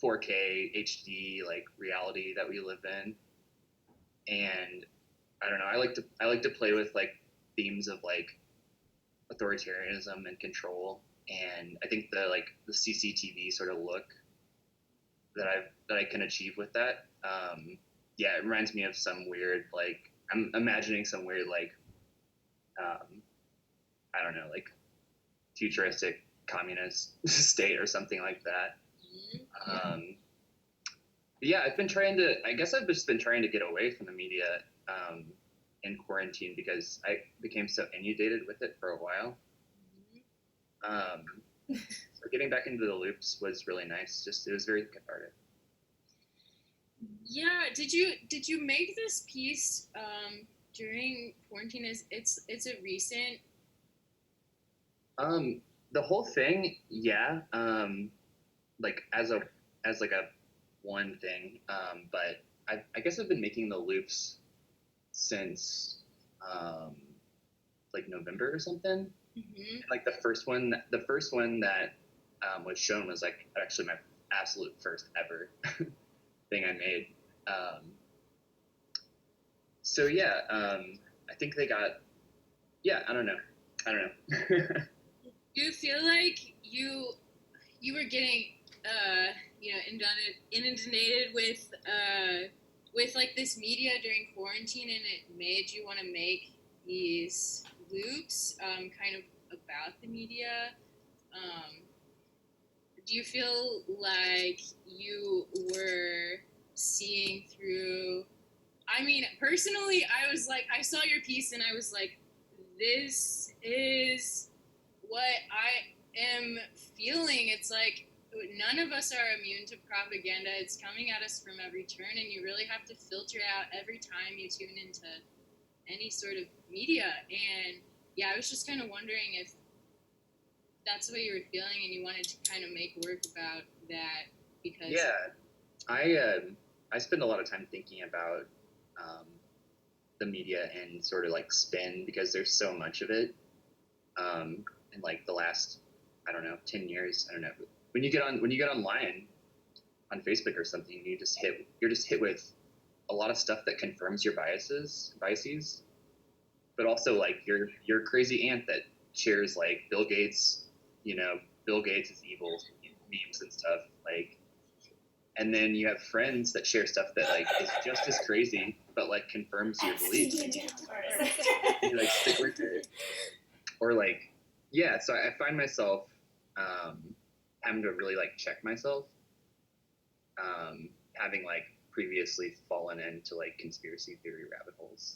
4K HD like reality that we live in. And I don't know, I like to play with like themes of like authoritarianism and control, and I think the CCTV sort of look that I can achieve with that, yeah, it reminds me of some weird, like, I'm imagining some weird like I don't know, like futuristic communist state or something like that. Yeah, I've just been trying to get away from the media in quarantine because I became so inundated with it for a while. So getting back into the loops was really nice. It was very cathartic. Yeah, did you make this piece during quarantine? It's a recent? The whole thing, yeah. Like as a one thing, but I guess I've been making the loops since like November or something. Mm-hmm. Like the first one that was shown was like actually my absolute first ever thing I made. So yeah, I think they got, yeah, I don't know. Do you feel like you were getting inundated with like this media during quarantine, and it made you want to make these loops kind of about the media? Do you feel like you were seeing through? I mean, personally, I saw your piece and I was like, this is what I am feeling. It's like none of us are immune to propaganda. It's coming at us from every turn, and you really have to filter out every time you tune into any sort of media. And yeah, I was just kind of wondering if that's what you were feeling and you wanted to kind of make work about that, because I spend a lot of time thinking about the media and sort of like spin, because there's so much of it in like the last, I don't know, 10 years. I don't know. When you get online on Facebook or something, you're just hit with a lot of stuff that confirms your biases, but also like your crazy aunt that shares like Bill Gates is evil memes and stuff, like, and then you have friends that share stuff that like is just as crazy but like confirms your beliefs. You like stick with it, or like, yeah. So I find myself having to really like check myself, having like previously fallen into like conspiracy theory rabbit holes,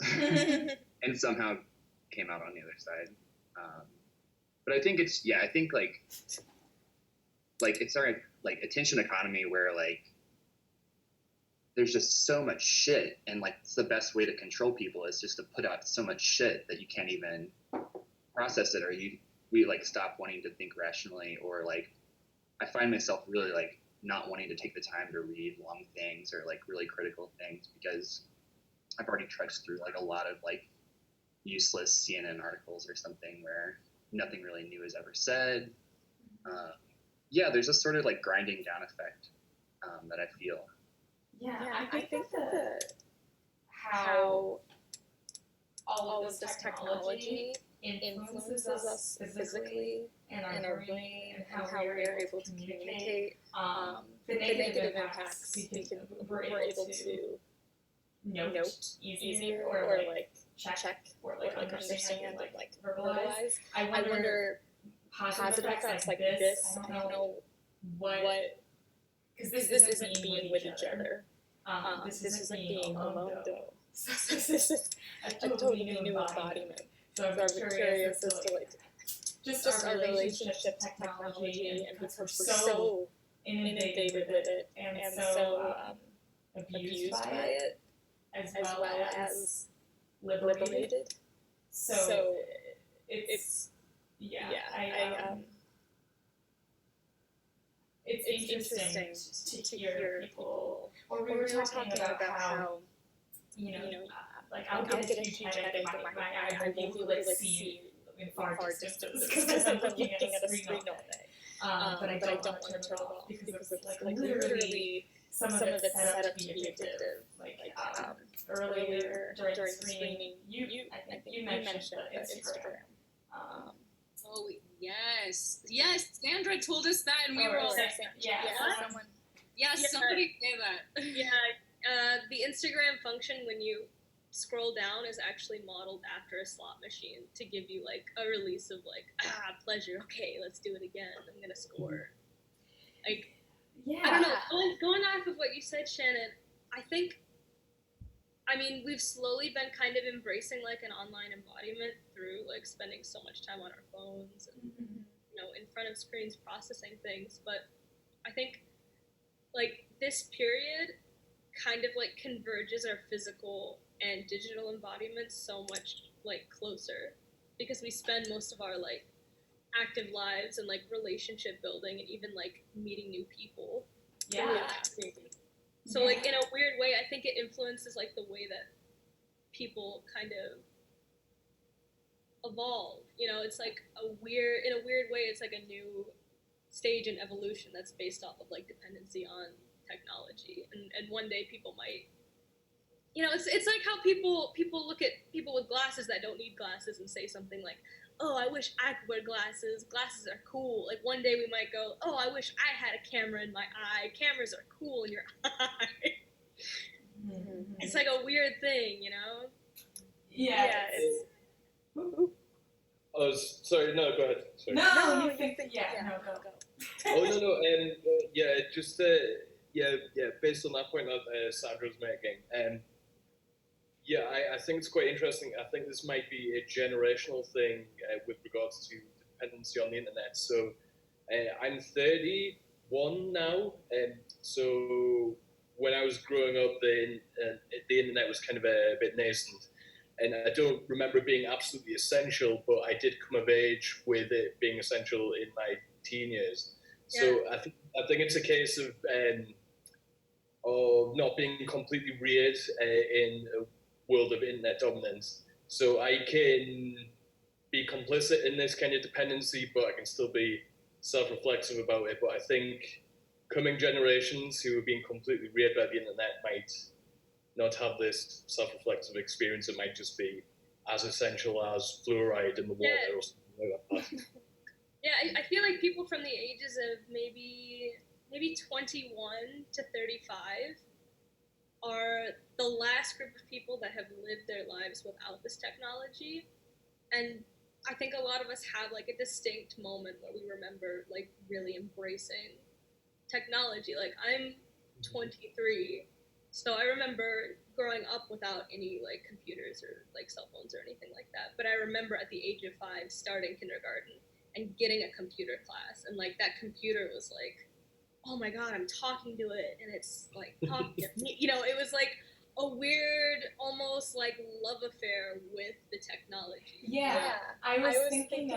and somehow came out on the other side. But I think it's it's our like attention economy, where like there's just so much shit, and like it's the best way to control people is just to put out so much shit that you can't even process it, or we like stop wanting to think rationally, or like I find myself really like not wanting to take the time to read long things or like really critical things because I've already trudged through like a lot of like useless CNN articles or something where nothing really new is ever said. Yeah, there's a sort of like grinding down effect that I feel. Yeah, I think that how all of this technology influences us physically and our brain and how we are able to communicate. The negative impacts we're able to note easier or like check or like understand and like verbalize. I wonder positive effects like this. I don't know what, because this isn't being with each other. This isn't being alone though. So this is a totally new embodiment. So I'm curious as to like just our relationship to technology and because we're so inundated with it and so abused by it as well as liberated. So it's it's interesting to hear people. Or we were talking about how like I'll get a huge headache in my eye. I won't be able to like see in far distances because I'm looking at a screen all day. But I don't want to turn it off because it's like literally some of it's set up to be addictive. Like earlier during screening, I think you mentioned the Instagram. Oh yes, Sandra told us that, and we were all somebody say that. Yeah, the Instagram function when you scroll down is actually modeled after a slot machine to give you like a release of like pleasure. Okay, let's do it again. I'm gonna score. Like I don't know. Going off of what you said, Shannon, I mean, we've slowly been kind of embracing like an online embodiment through like spending so much time on our phones and in front of screens processing things. But I think like this period kind of like converges our physical and digital embodiments so much like closer because we spend most of our like active lives and like relationship building and even like meeting new people. So like in a weird way, I think it influences like the way that people kind of evolve. It's like in a weird way, it's like a new stage in evolution that's based off of like dependency on technology. And one day people might, it's like how people look at people with glasses that don't need glasses and say something like, oh, I wish I could wear glasses. Glasses are cool. Like one day we might go, oh, I wish I had a camera in my eye. Cameras are cool in your eye. It's like a weird thing, Yeah. Oh, sorry. No, go ahead. Sorry. No, you think that? No, go. Oh no. Just based on that point that Sandra was making, I think it's quite interesting. I think this might be a generational thing with regards to dependency on the internet. So I'm 31 now, and so when I was growing up, the internet was kind of a bit nascent. And I don't remember it being absolutely essential, but I did come of age with it being essential in my teen years. So I think it's a case of not being completely reared in a world of internet dominance. So I can be complicit in this kind of dependency, but I can still be self-reflexive about it. But I think coming generations who are being completely reared by the internet might not have this self-reflexive experience. It might just be as essential as fluoride in the water or something like that. I feel like people from the ages of maybe 21 to 35 are the last group of people that have lived their lives without this technology. And I think a lot of us have like a distinct moment where we remember like really embracing technology. Like I'm 23, so I remember growing up without any like computers or like cell phones or anything like that. But I remember at the age of 5 starting kindergarten and getting a computer class, and like that computer was like, oh my god, I'm talking to it and it's like talking to me. It was like a weird, almost like love affair with the technology. I was thinking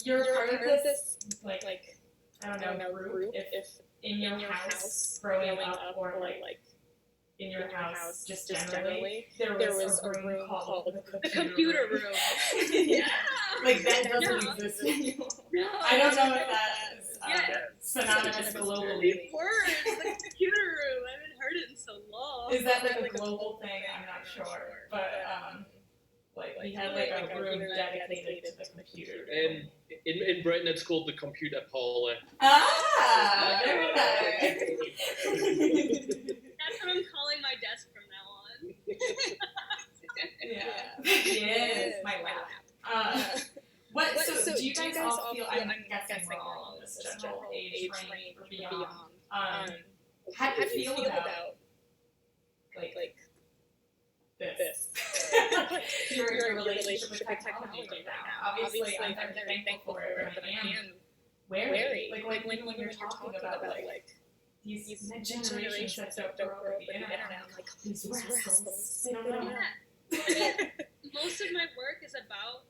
you're part of this like I don't know, group, if in your house growing up or like in your house just generally, there was a room called the computer room. Yeah. Like that doesn't exist anymore. No. I don't know if that is synonymous globally. Words, the computer room. I haven't heard it in so long. Is that like a global thing? I'm not sure. But like we had like a room dedicated to the computer. In Britain, it's called the computer parlor. Ah, very nice. That's what I'm calling my desk from now on. Yeah. Yes, my lap. What? So do you guys all feel? I'm guessing we're all in this general age range or beyond. How do you feel about like this? your relationship with technology right now. Obviously, I'm very thankful for it, but I am wary. Like when you're talking about like these next generations that don't grow up with the internet, I'm like, these rascals, they don't know. Most of my work is about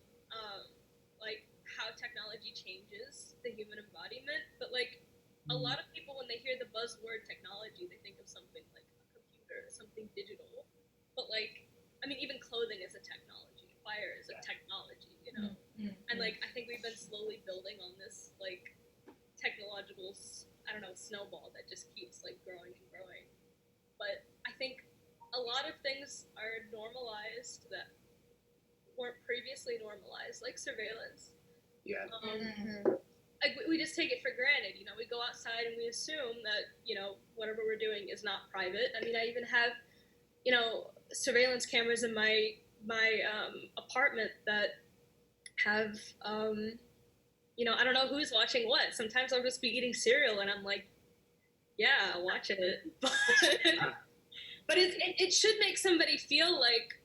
like how technology changes the human embodiment, but like a lot of people when they hear the buzzword technology, they think of something like a computer, something digital. But like, I mean, even clothing is a technology. Fire is a technology, you know. And like, I think we've been slowly building on this like technological, I don't know, snowball that just keeps like growing and growing. But I think a lot of things are normalized that weren't previously normalized, like surveillance. Yeah. Like we just take it for granted, you know. We go outside and we assume that, you know, whatever we're doing is not private. I mean, I even have, you know, surveillance cameras in my apartment that have, you know, I don't know who's watching what. Sometimes I'll just be eating cereal and I'm like, yeah, watch it. But it should make somebody feel like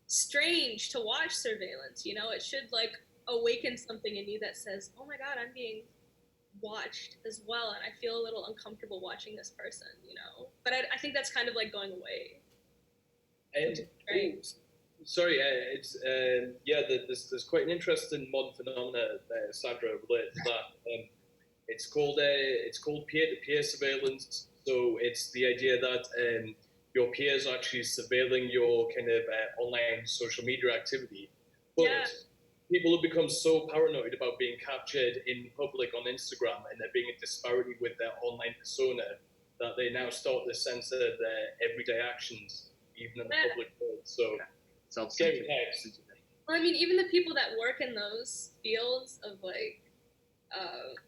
strange to watch surveillance, you know. It should like awaken something in you that says, oh my God, I'm being watched as well, and I feel a little uncomfortable watching this person, you know. But I think that's kind of like going away. Sorry, it's there's quite an interesting modern phenomena that Sandra related to that. It's called peer-to-peer surveillance. So it's the idea that your peers are actually surveilling your kind of online social media activity, but people have become so paranoid about being captured in public on Instagram and there being a disparity with their online persona that they now start to censor their everyday actions, even in the public world. So, scary times. Well, I mean, even the people that work in those fields of like,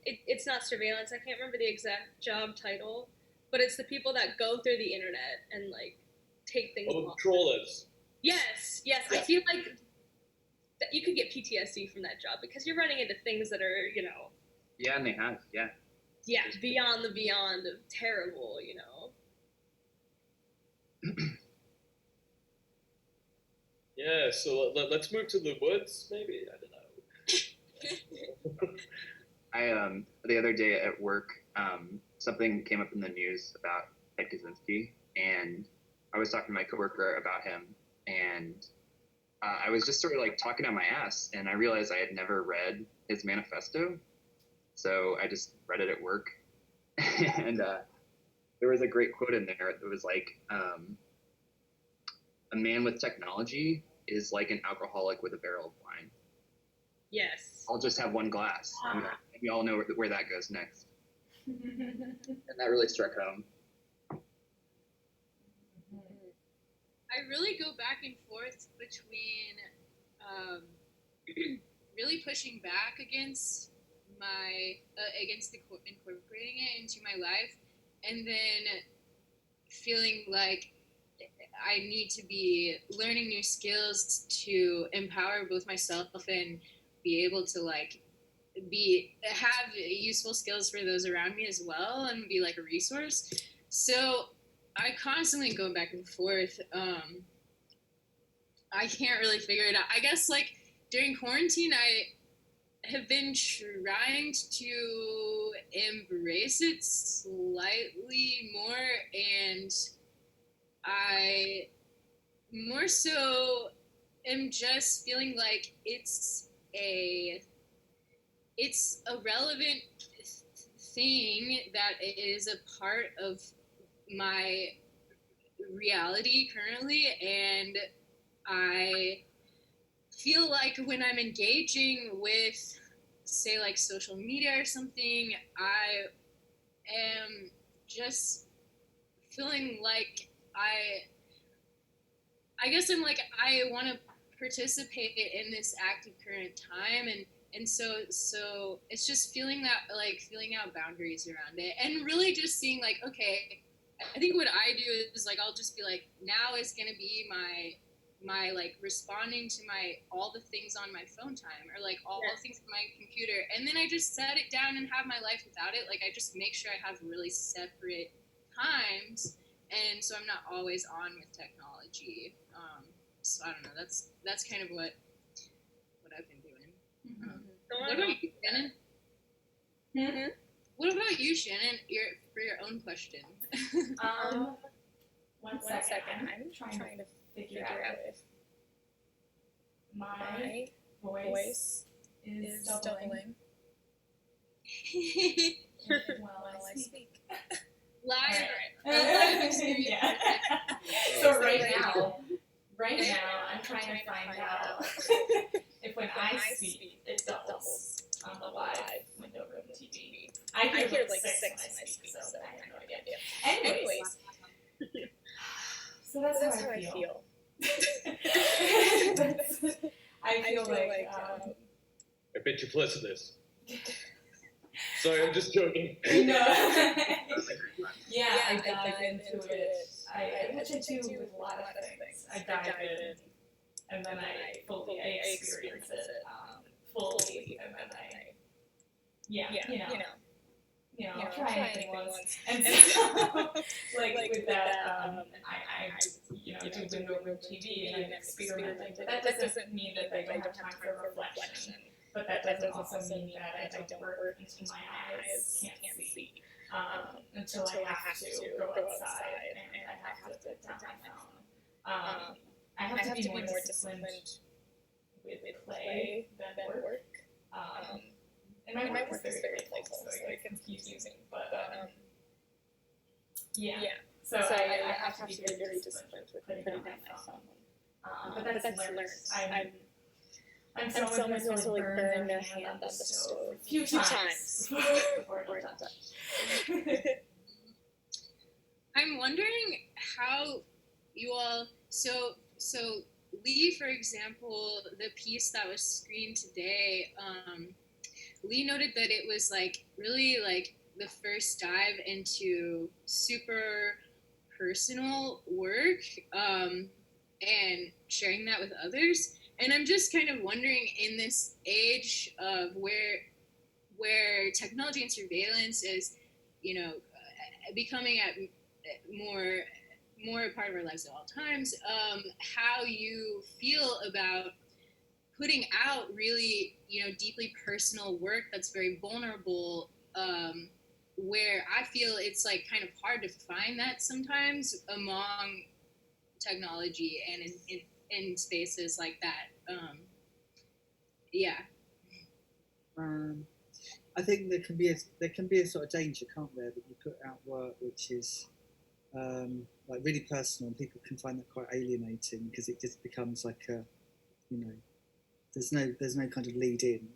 it's not surveillance. I can't remember the exact job title, but it's the people that go through the internet and like take things. Oh, trawlers. Yes. Yeah. I feel like that you could get PTSD from that job because you're running into things that are, you know. Yeah, and they have. Yeah. Yeah, beyond the beyond of terrible, you know. Yeah, so let's move to the woods, maybe. I don't know. The other day at work, something came up in the news about Ted Kaczynski, and I was talking to my coworker about him, and I was just sort of like talking out my ass, and I realized I had never read his manifesto, so I just read it at work, and there was a great quote in there. It was like, a man with technology is like an alcoholic with a barrel of wine. Yes. I'll just have one glass. And we all know where that goes next. And that really struck home. I really go back and forth between really pushing back against incorporating it into my life, and then feeling like I need to be learning new skills to empower both myself and be able to like have useful skills for those around me as well and be like a resource. So I constantly go back and forth. I can't really figure it out. I guess like during quarantine, I have been trying to embrace it slightly more, and I more so am just feeling like it's a relevant thing that is a part of my reality currently, and I feel like when I'm engaging with, say, like social media or something, I am just feeling like I guess I'm like, I want to participate in this active current time, and so it's just feeling that, like, feeling out boundaries around it, and really just seeing like, okay, I think what I do is like, I'll just be like, now is going to be my like responding to my all the things on my phone time, or like all the things on my computer, and then I just set it down and have my life without it. Like I just make sure I have really separate times, and so I'm not always on with technology. So I don't know. That's kind of what I've been doing. What about you, Shannon? Mm-hmm. What about you, Shannon? For your own question. One second. I'm trying to figure out if my voice is doubling while I speak. Live. Yeah. So right now, I'm trying to find out if when I speak, it doubles on the live window room TV. I hear like 6 when I speak, so I have no idea. Anyways. So that's how I feel. I feel like I bet you plus this. Sorry, I'm just joking. No. Yeah, I dive into it. Which I do with a lot of things. I dive in, and then I fully experience it fully, and then I'll try anything once. And so, like with that, I do window room TV and I'm experimenting. But that doesn't mean that I don't have time for reflection. But that doesn't also mean that I don't work until my eyes can't see. Until I have to go outside and I have to put down my phone. I have to be more disciplined with play than work. And my work is very playful, so it gets confusing. But yeah. So I have to be very disciplined with putting down my phone. But that's learned. I'm someone who's really burned their hand on the stove a few times before it's touched. I'm wondering how you all, so Lee, for example, the piece that was screened today, Lee noted that it was like really like the first dive into super personal work, and sharing that with others. And I'm just kind of wondering, in this age of where technology and surveillance is, becoming more a part of our lives at all times, how you feel about putting out really, deeply personal work that's very vulnerable, where I feel it's like kind of hard to find that sometimes among technology and in spaces like that. I think there can be a sort of danger, can't there, that you put out work which is like really personal, and people can find that quite alienating because it just becomes like a, there's no kind of lead in.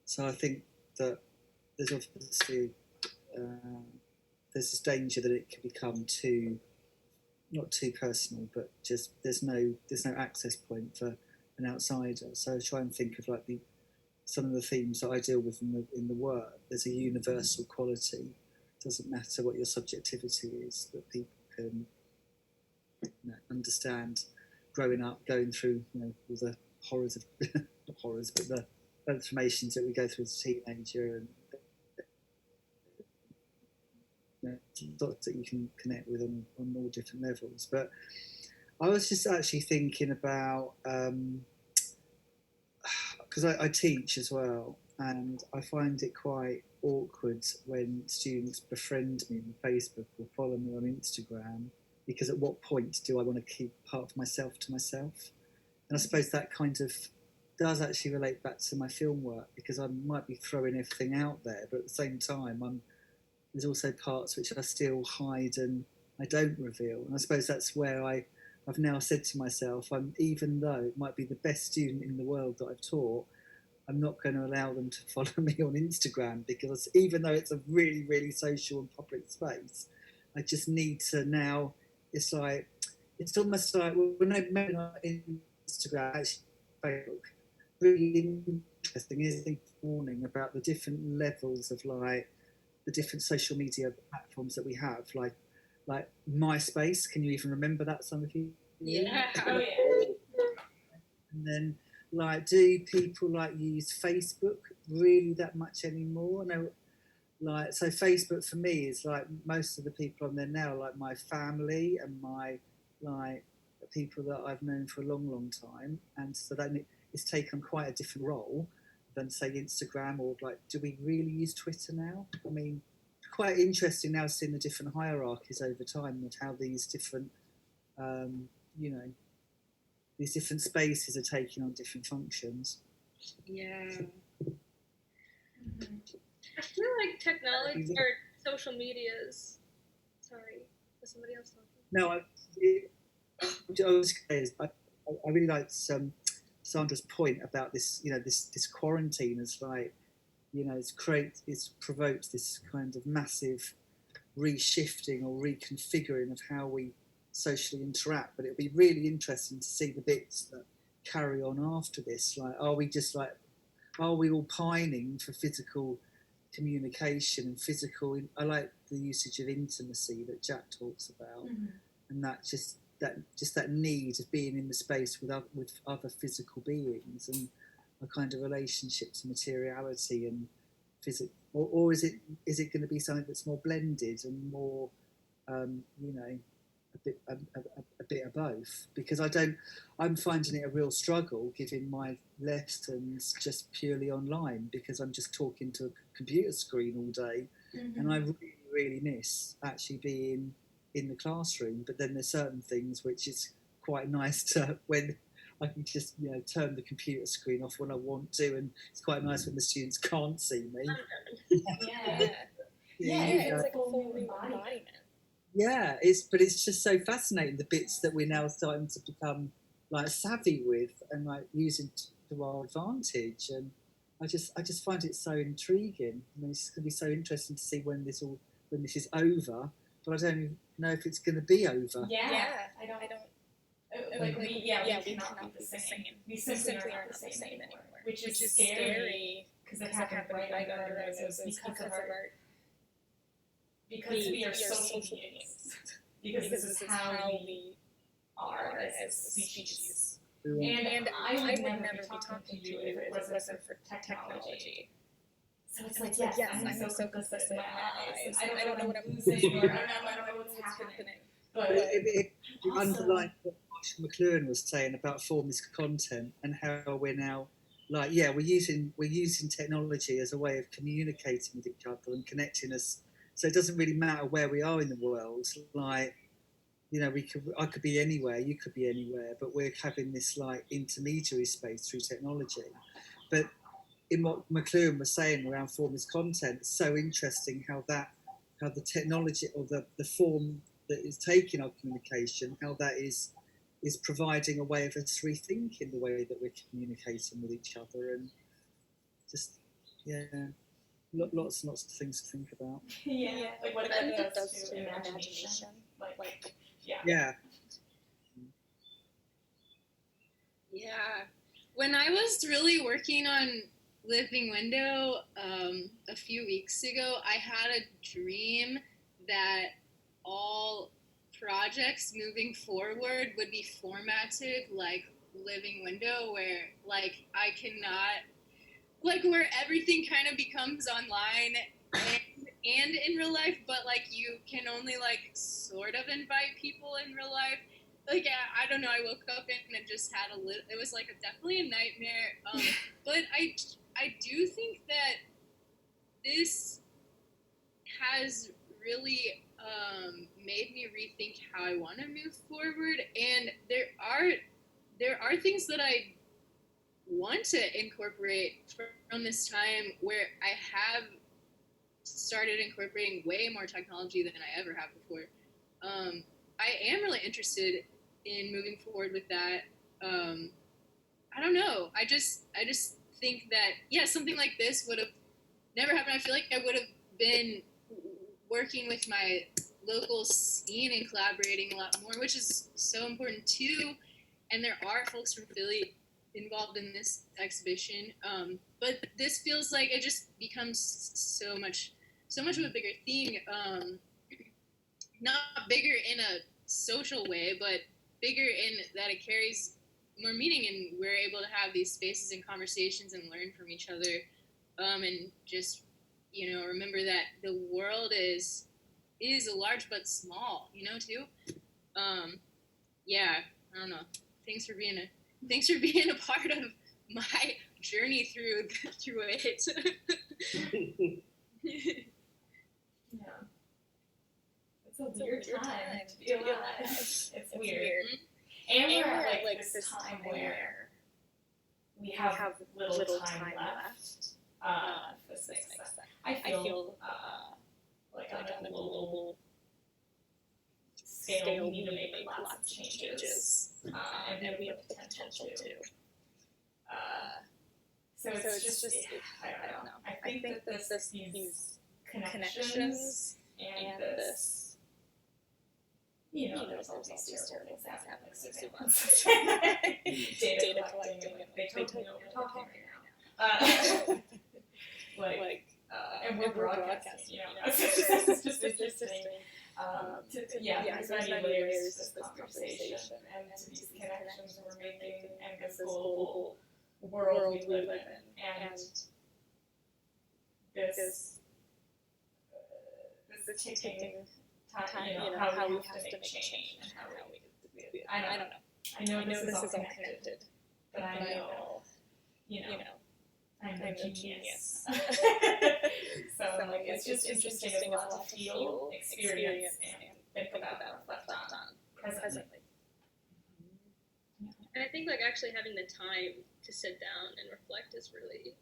So I think that there's obviously there's this danger that it can become not too personal, but just there's no access point for an outsider. So I try and think of like some of the themes that I deal with in the work. There's a universal quality. It doesn't matter what your subjectivity is, that people can understand. Growing up, going through all the horrors of not horrors, but the transformations that we go through as a teenager, and thoughts that you can connect with on all different levels. But I was just actually thinking about, because I teach as well, and I find it quite awkward when students befriend me on Facebook or follow me on Instagram, because at what point do I want to keep part of myself to myself? And I suppose that kind of does actually relate back to my film work, because I might be throwing everything out there, but at the same time, there's also parts which I still hide and I don't reveal. And I suppose that's where I've now said to myself, even though it might be the best student in the world that I've taught, I'm not going to allow them to follow me on Instagram, because even though it's a really, really social and public space, I just need to now, it's almost like when I met on Instagram, actually Facebook, really interesting is this morning about the different levels of like the different social media platforms that we have, like MySpace. Can you even remember that, some of you? Yeah. Oh yeah. And then, like, do people like use Facebook really that much anymore? No, like, so Facebook for me is like most of the people on there now, like my family and my like people that I've known for a long, long time, and so that it's taken quite a different role than say Instagram, or like, do we really use Twitter now? I mean, quite interesting now seeing the different hierarchies over time of how these different, you know, these different spaces are taking on different functions. Yeah. I feel like technology or social medias. Sorry, was somebody else talking? No, I really liked Sandra's point about this. You know, this quarantine is like, you know, it's provoked this kind of massive reshifting or reconfiguring of how we socially interact. But it'll be really interesting to see the bits that carry on after this. Like, are we all pining for physical communication and physical? I like the usage of intimacy that Jack talks about, and that need of being in the space with other physical beings, and a kind of relationship to materiality and physics. Or is it going to be something that's more blended and more, you know, a bit of both? Because I'm finding it a real struggle giving my lessons just purely online, because I'm just talking to a computer screen all day, and I really, really miss actually being in the classroom. But then there's certain things which is quite nice to, when I can just, you know, turn the computer screen off when I want to, and it's quite nice when the students can't see me. It's like a full new embodiment. Yeah, it's just so fascinating, the bits that we're now starting to become like savvy with and like using to our advantage, and I just find it so intriguing. I mean, it's going to be so interesting to see when this is over, but I don't even know if it's going to be over. Yeah. I don't. We cannot be the same. We simply aren't the same anymore, which is scary because it happened right under our noses because we are social beings. Because this is how we are as a species. And I would never be talking to you if it wasn't for technology. So it's like, yes, I'm so complicit in my eyes. I don't know what I'm losing, or I don't know what's happening. But it underlines what Marshall McLuhan was saying about formist content, and how we're now, like, we're using technology as a way of communicating with each other and connecting us. So it doesn't really matter where we are in the world. Like, you know, I could be anywhere, you could be anywhere, but we're having this like intermediary space through technology. But in what McLuhan was saying around formist content, it's so interesting how the technology, or the form that is taking our communication, how that is providing a way of us rethinking the way that we're communicating with each other, and just lots and lots of things to think about. Like what it does to imagination. Yeah. When I was really working on Living Window a few weeks ago, I had a dream that all projects moving forward would be formatted like Living Window, where like I cannot, like, where everything kind of becomes online and in real life, but like you can only like sort of invite people in real life. Like, I don't know, I woke up and it just had it was like definitely a nightmare. But I do think that this has really made me rethink how I want to move forward, and there are things that I want to incorporate from this time where I have started incorporating way more technology than I ever have before. I am really interested in moving forward with that. I don't know. I just think that something like this would have never happened. I feel like I would have been working with my local scene and collaborating a lot more, which is so important too. And there are folks from Philly involved in this exhibition, but this feels like it just becomes so much of a bigger thing. Not bigger in a social way, but bigger in that it carries more meaning, and we're able to have these spaces and conversations and learn from each other, and just remember that the world is large but small, too. Yeah, I don't know. Thanks for being a part of my journey through it. Yeah. It's a weird time to be alive. It's weird. And we're at like this time where we have little time left for this. I feel like on a global scale we need to make lots of changes, and we have potential to. So it's just I don't know. I think that these connections and this. There's all these terrible things that happen like 6 months. Data collecting. They totally know what we're talking right now. And we're broadcasting, It's just interesting. There's many layers to this conversation and to these connections we're making and this global world we live in. And this ticking time, how we have to make change and how we I don't know. I know this is all connected, but I know, I'm a genius. So it's just interesting as well to feel, experience, and think about and reflect on presently. And I think actually having the time to sit down and reflect is really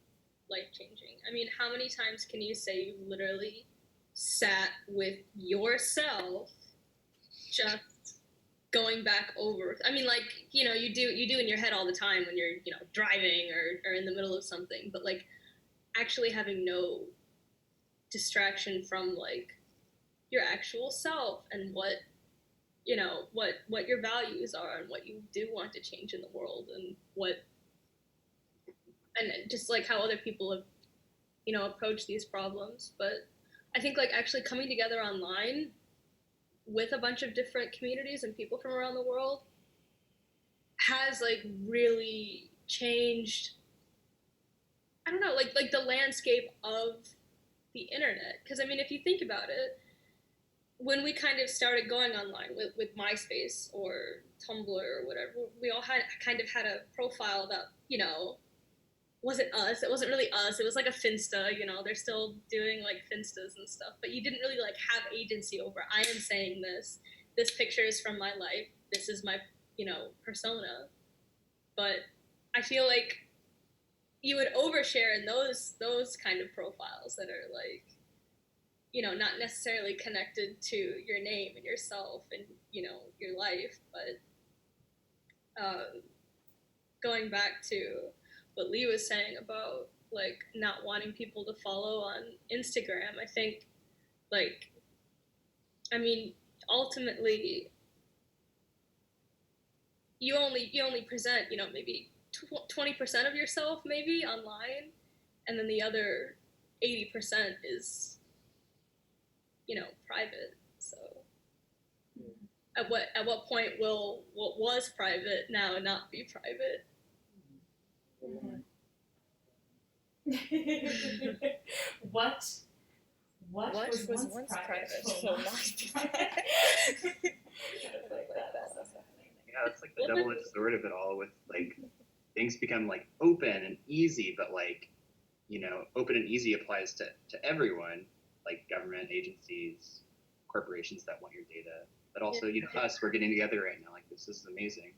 life-changing. I mean, how many times can you say you've literally sat with yourself just going back over, I mean, you do in your head all the time when you're, driving or in the middle of something, but actually having no distraction from your actual self and what your values are and what you do want to change in the world and just how other people have, approached these problems. But I think actually coming together online with a bunch of different communities and people from around the world has really changed, I don't know, the landscape of the internet. Because I mean, if you think about it, when we kind of started going online with MySpace or Tumblr or whatever, we all had a profile that, wasn't us. It wasn't really us. It was a Finsta, they're still doing Finstas and stuff, but you didn't really have agency over, I am saying this picture is from my life, this is my, persona. But I feel you would overshare in those kind of profiles that are not necessarily connected to your name and yourself and, your life, but going back to what Lee was saying about not wanting people to follow on Instagram, I think I mean, ultimately you only present, maybe 20% of yourself maybe online, and then the other 80% is, private. So at what point will what was private now not be private? What was once private will not be private. Yeah, it's the double-edged sword of it all, with things become open and easy, but open and easy applies to everyone, government agencies, corporations that want your data, but also us, we're getting together right now, this is amazing.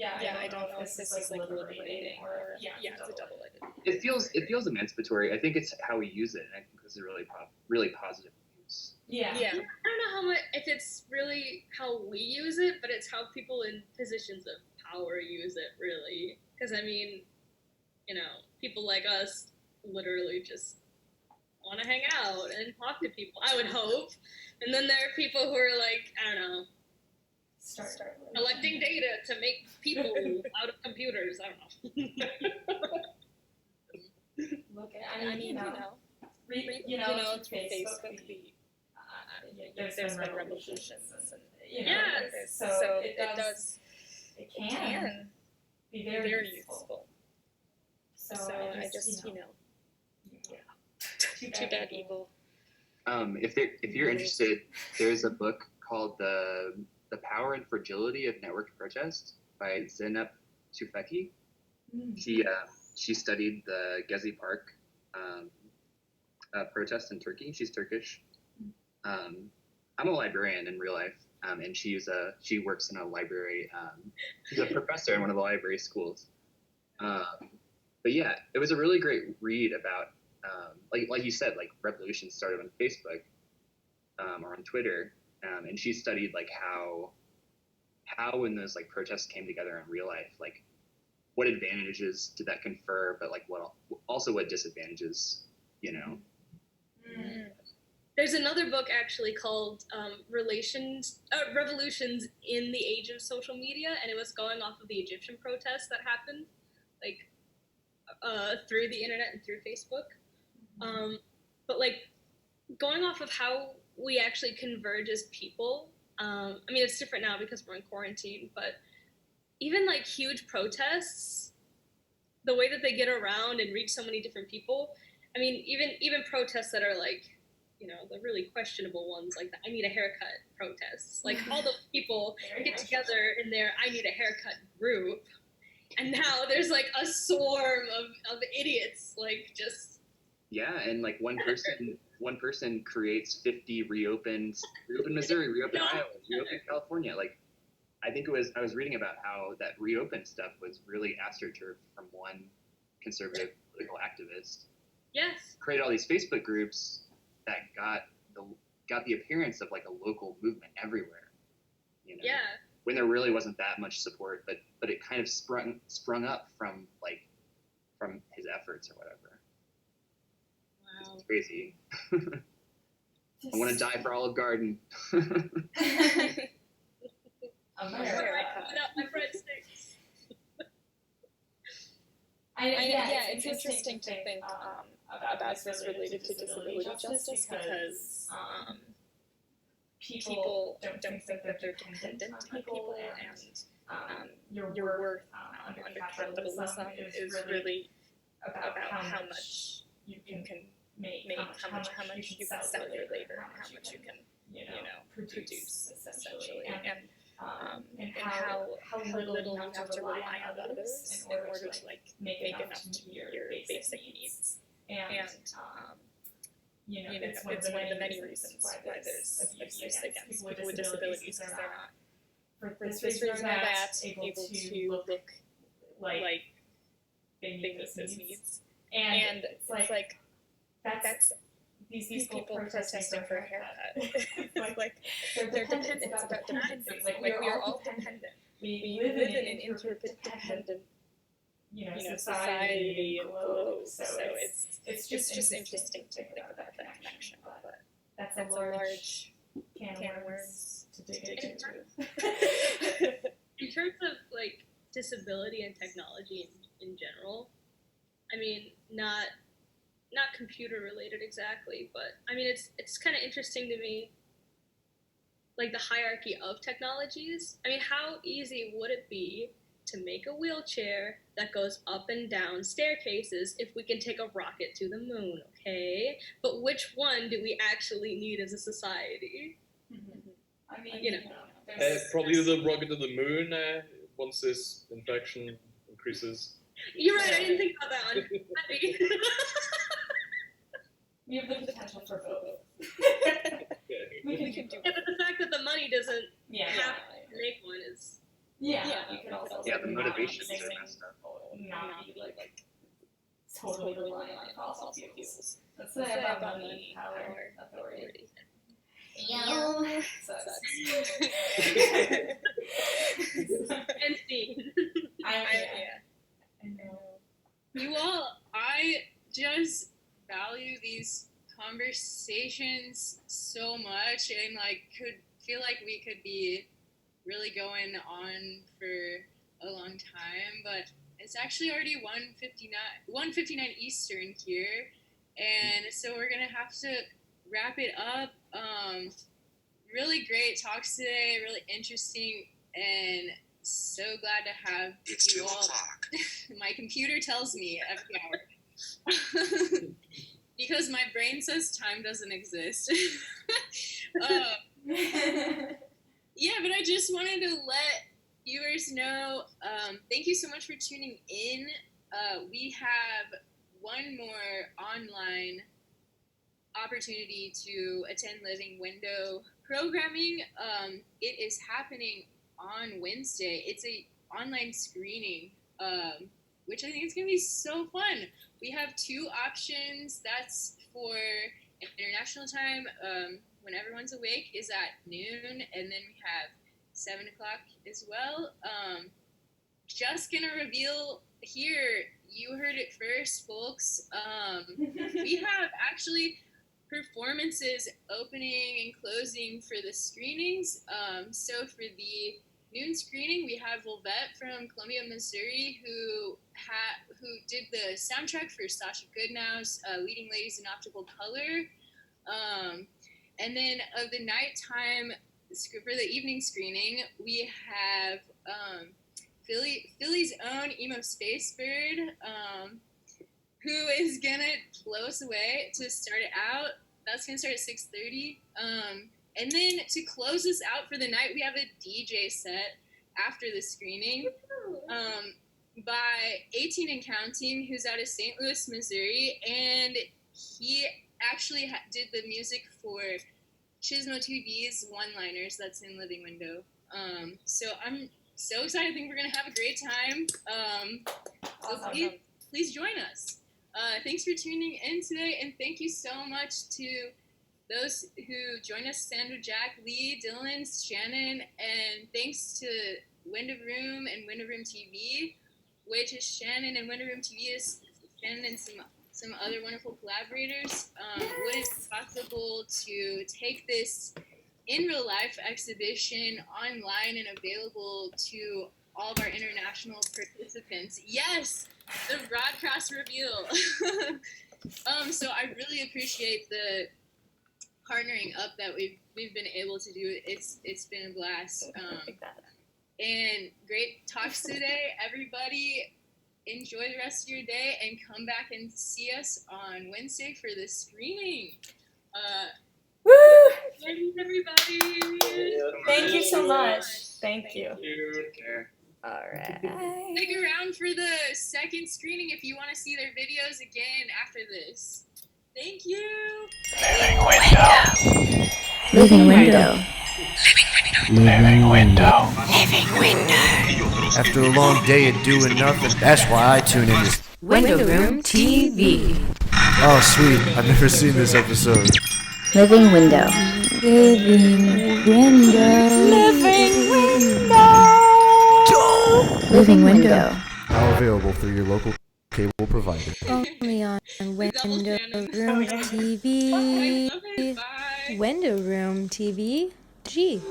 I don't know if this is like liberating or it's a double-edged. It feels emancipatory. I think it's how we use it, and I think this is really positive use. I don't know how much if it's really how we use it, but it's how people in positions of power use it, really. Because I mean, people like us literally just want to hang out and talk to people. I would hope, and then there are people who are like, I don't know, start collecting data to make people out of computers. I don't know. Look at, I mean, through Facebook, there's been revolutions, and so it can be very useful. So I just too bad evil. If you're interested, there's a book called The Power and Fragility of Network Protest by Zanetti. She studied the Gezi Park protest in Turkey. She's Turkish. I'm a librarian in real life, and she works in a library. She's a professor in one of the library schools. But yeah, it was a really great read about, like you said, like revolutions started on Facebook or on Twitter, and she studied like how when those like protests came together in real life, like what advantages did that confer, but like what disadvantages, There's another book actually called Revolutions in the Age of Social Media, and it was going off of the Egyptian protests that happened, like through the internet and through Facebook. But like going off of how we actually converge as people. I mean, it's different now because we're in quarantine, but even like huge protests, the way that they get around and reach so many different people. I mean, even protests that are like, the really questionable ones, like the I need a haircut protests. Like all the people get together in their I need a haircut group, and now there's like a swarm of idiots, like just. Yeah, and like one person creates 50 reopen Missouri, reopen Iowa, reopen California. Like, I was reading about how that reopen stuff was really astroturfed from one conservative political activist. Yes. Created all these Facebook groups that got the appearance of like a local movement everywhere. Yeah. When there really wasn't that much support, but it kind of sprung up from his efforts or whatever. Wow. It's crazy. I want to die for Olive Garden. It's interesting to think about this related to disability justice because people don't think that they're dependent on people, and your worth under capitalism is really about how much you can make, how much you can sell your labor, and how much you can produce essentially, and how little you have to rely on others in order to like make enough to meet your basic needs. And it's one of the many reasons why there's abuse against people with disabilities, because they're not, for this reason or that, able to look like they meet those needs. And it's like that's these people protesting for a haircut. like they're dependent. It's about dependency. Like we are all dependent. We live in an interdependent society and globe. So it's just interesting to think about that connection. But that's a large can of worms to dig into. In terms of like disability and technology in general, I mean, not computer related exactly, but I mean it's kind of interesting to me, like the hierarchy of technologies. I mean, how easy would it be to make a wheelchair that goes up and down staircases if we can take a rocket to the moon, okay? But which one do we actually need as a society? I mean, probably the rocket to the moon once this infection increases. You're right, I didn't think about that one. We have the potential for both. We can do. Yeah, but the fact that the money doesn't have to make one is. The motivations are messed up. not be like totally relying on fossil fuels. That's what I have money, power, authority. Sucks. And scene. I know. You all, I just value these conversations so much, and like could feel like we could be really going on for a long time, but it's actually already 1:59 Eastern here, and so we're gonna have to wrap it up. Really great talks today, really interesting, and so glad to have you all. My computer tells me every hour. Because my brain says time doesn't exist. Yeah, but I just wanted to let viewers know, thank you so much for tuning in. We have one more online opportunity to attend Living Window programming. It is happening on Wednesday. It's a online screening, which I think is going to be so fun. We have two options. That's for international time, when everyone's awake, is at noon, and then we have 7 o'clock as well. Just gonna reveal here, you heard it first, folks. We have actually performances opening and closing for the screenings. So for the noon screening, we have Volvette from Columbia, Missouri, who did the soundtrack for Sasha Goodnow's Leading Ladies in Optical Color. And then of the nighttime, for the evening screening, we have Philly's own Emo Space Bird, who is gonna blow us away to start it out. That's gonna start at 6:30. And then to close us out for the night, we have a DJ set after the screening by 18 and Counting, who's out of St. Louis, Missouri, and he actually did the music for Chismo TV's One-Liners that's in Living Window. So I'm so excited. I think we're going to have a great time. So please join us. Thanks for tuning in today, and thank you so much to those who joined us, Sandra, Jack, Lee, Dylan, Shannon, and thanks to Window Room and Window Room TV, which is Shannon, and Window Room TV is Shannon and some other wonderful collaborators. Wouldn't it be possible to take this in real life exhibition online and available to all of our international participants? Yes, the broadcast reveal. So I really appreciate the partnering up that we've been able to do. It's been a blast. And great talks today, everybody. Enjoy the rest of your day and come back and see us on Wednesday for the screening. Woo! Thanks, everybody. Thank you so much. Thank you. Take care. All right. Stick around for the second screening if you want to see their videos again after this. Thank you. Living window. Living window. Living window. After a long day of doing nothing, that's why I tune in to... Window Room TV. Oh, sweet. I've never seen this episode. Living window. Living window. Living window. Living window. Now available through your local cable provider. Only on Window Room TV. Window Room TV. G.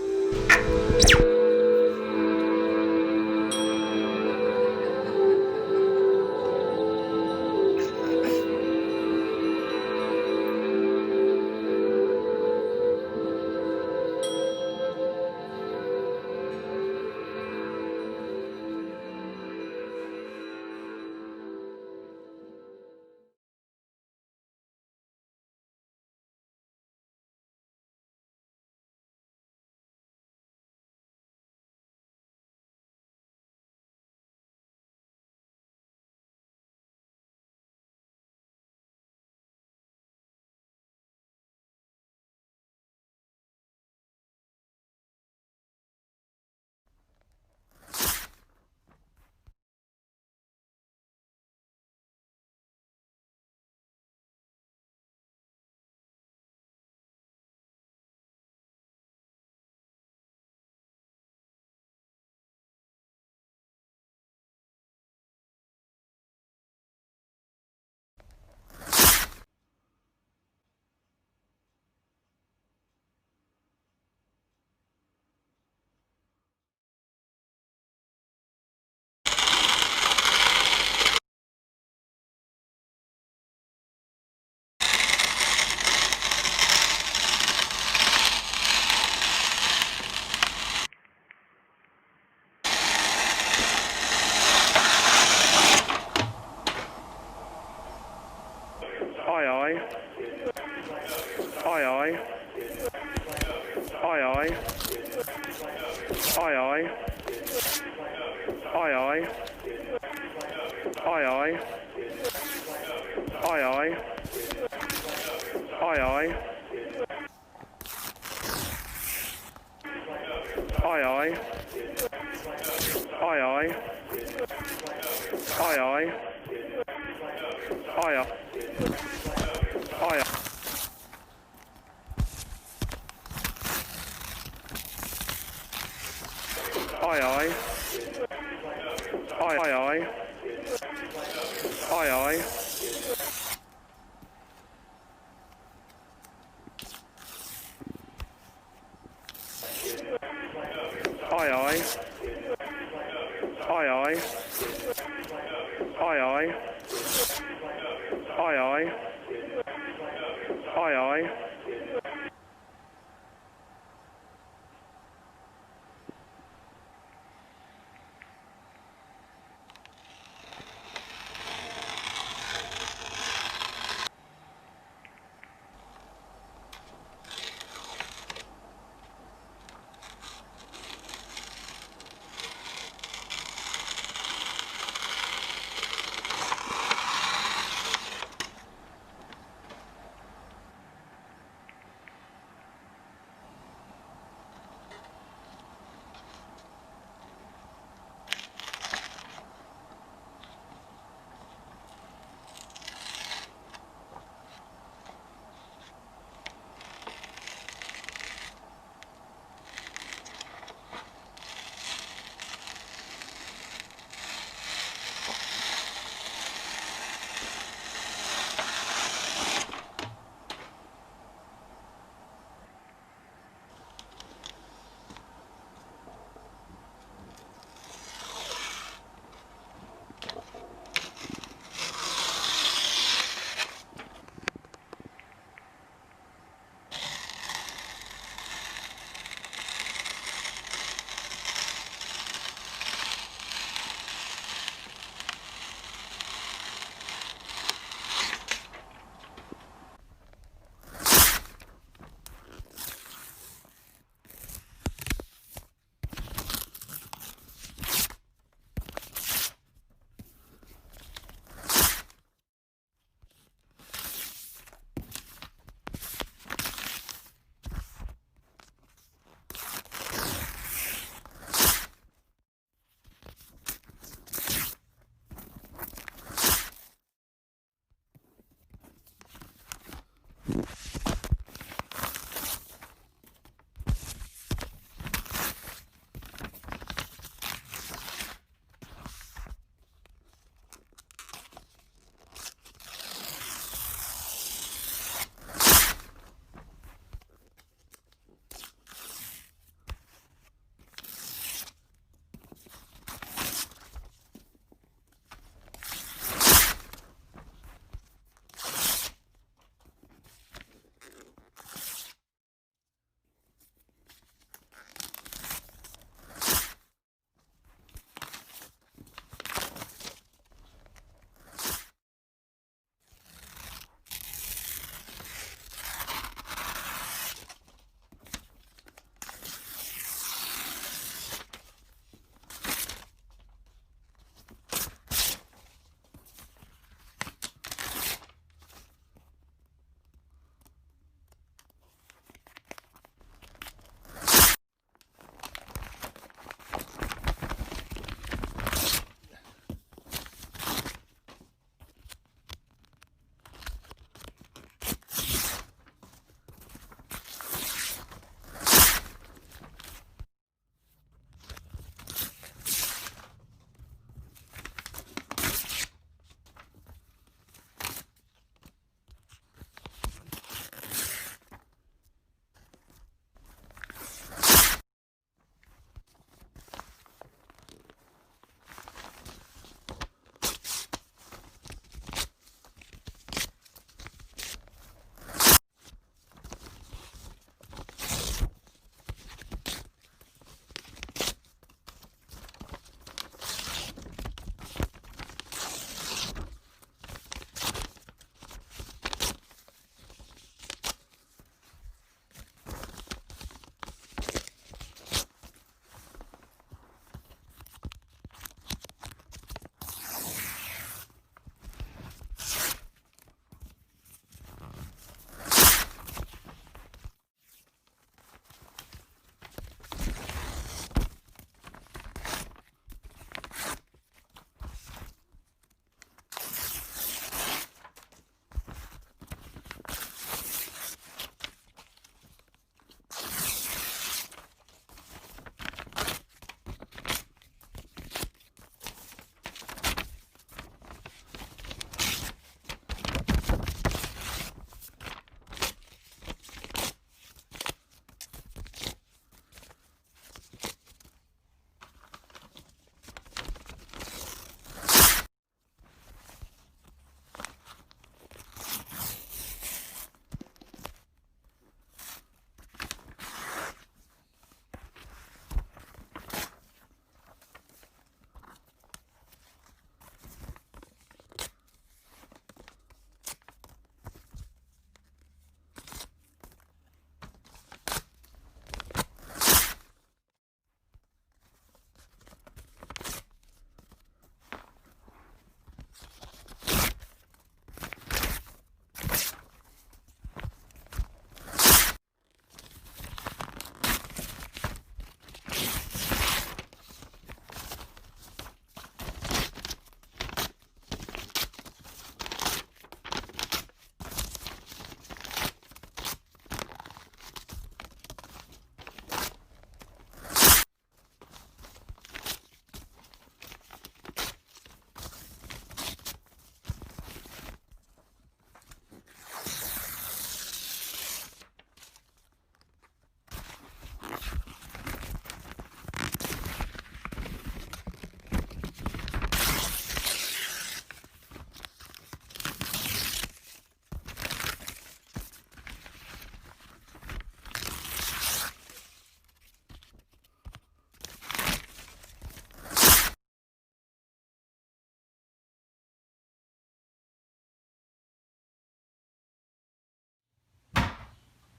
Aye aye. Aye aye. Aye aye. Aye aye. Aye aye. Aye aye. Aye aye. Aye aye. Aye aye. Aye. Aye aye. Aye aye. Aye aye. Aye aye. Aye aye. Aye aye. Aye aye. Aye aye.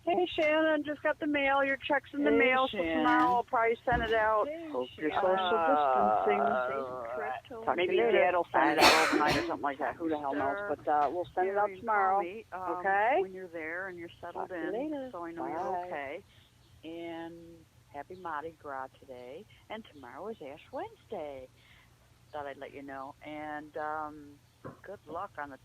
Hey Shannon, just got the mail. Your check's in the Hey, mail, so Shannon. tomorrow I'll probably send it out. Hope you're social distancing. Maybe Dad will send it out overnight or something like that. Who the hell knows? But we'll send it out tomorrow. Okay? When you're there and you're settled in, so I know you're okay. And happy Mardi Gras today. And tomorrow is Ash Wednesday. Thought I'd let you know. And good luck on the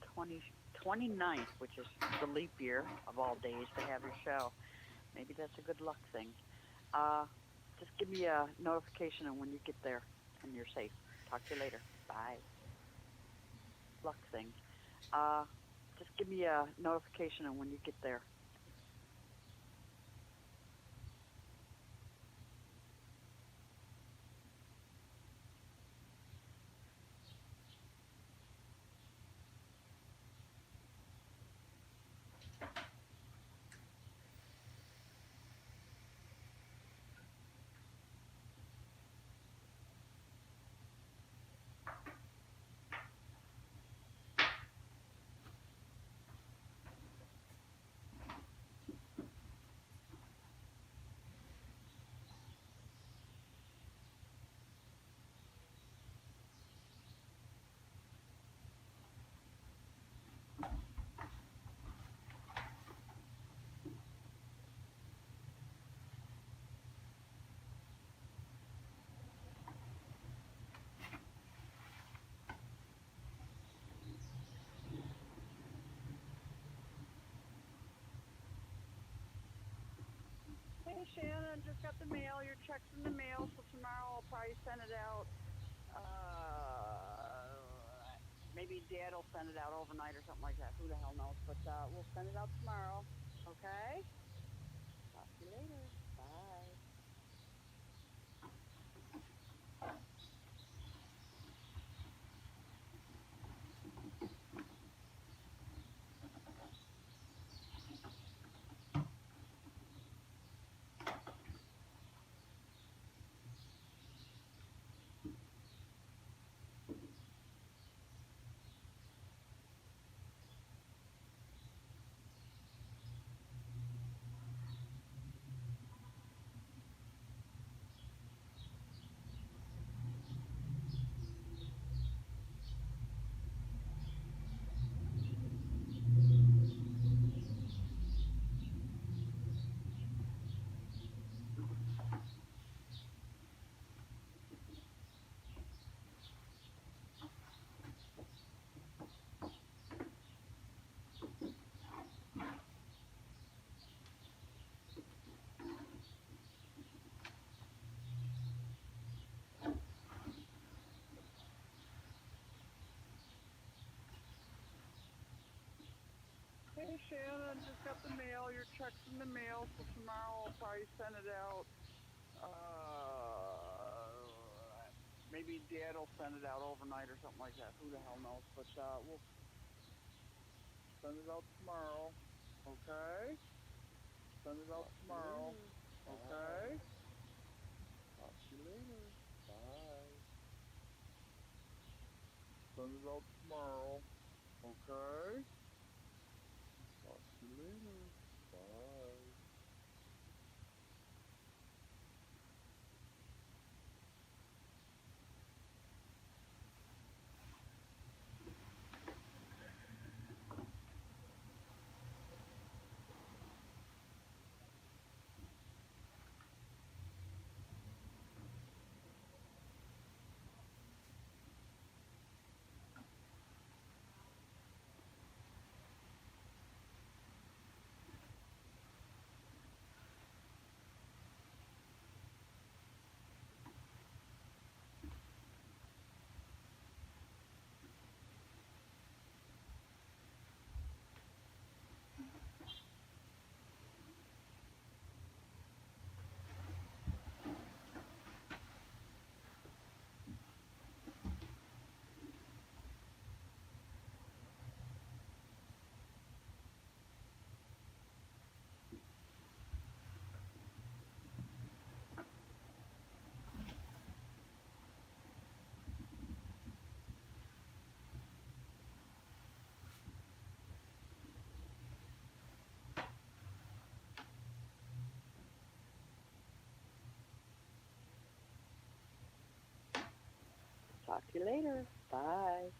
29th, which is the leap year of all days to have your show. Maybe that's a good luck thing. Just give me a notification on when you get there and you're safe. Talk to you later. Bye. Luck thing. Just give me a notification on when you get there. Hey Shannon, just got the mail. Your check's in the mail, so tomorrow I'll probably send it out. Maybe Dad will send it out overnight or something like that. Who the hell knows? But we'll send it out tomorrow. Okay? Talk to you later. Bye. Hey Shannon, just got the mail. Your check's in the mail, so tomorrow I'll probably send it out. Maybe Dad will send it out overnight or something like that. Who the hell knows? But we'll send it out tomorrow. Okay? Send it out tomorrow. Okay? Talk to you later. Bye. Send it out tomorrow. Okay? Talk to you later. Bye. to you later. Bye.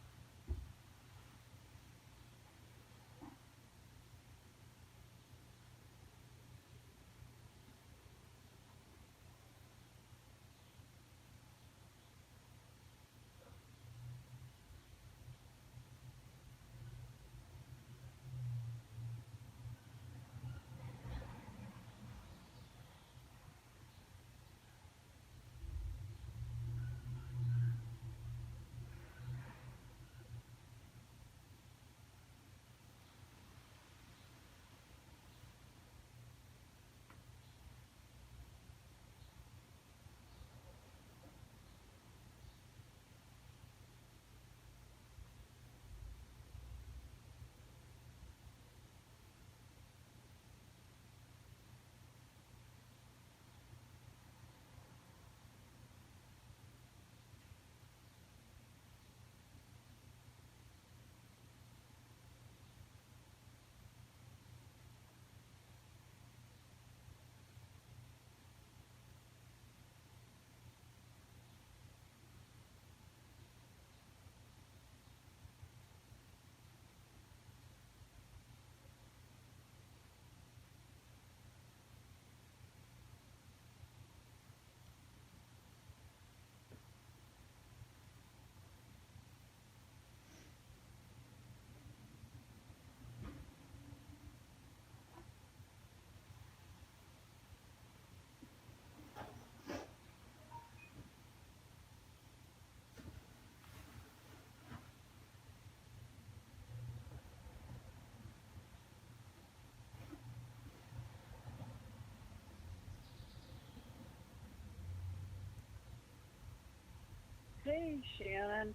Hey, Shannon.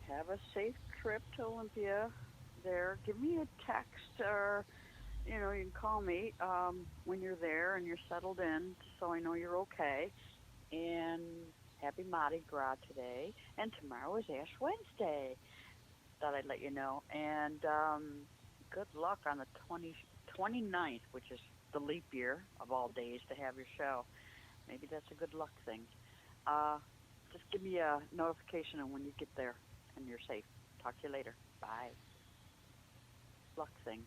Have a safe trip to Olympia there. Give me a text or, you can call me when you're there and you're settled in so I know you're okay. And happy Mardi Gras today. And tomorrow is Ash Wednesday. Thought I'd let you know. And good luck on the 29th, which is the leap year of all days to have your show. Maybe that's a good luck thing. Just give me a notification on when you get there and you're safe. Talk to you later. Bye. Luck thing.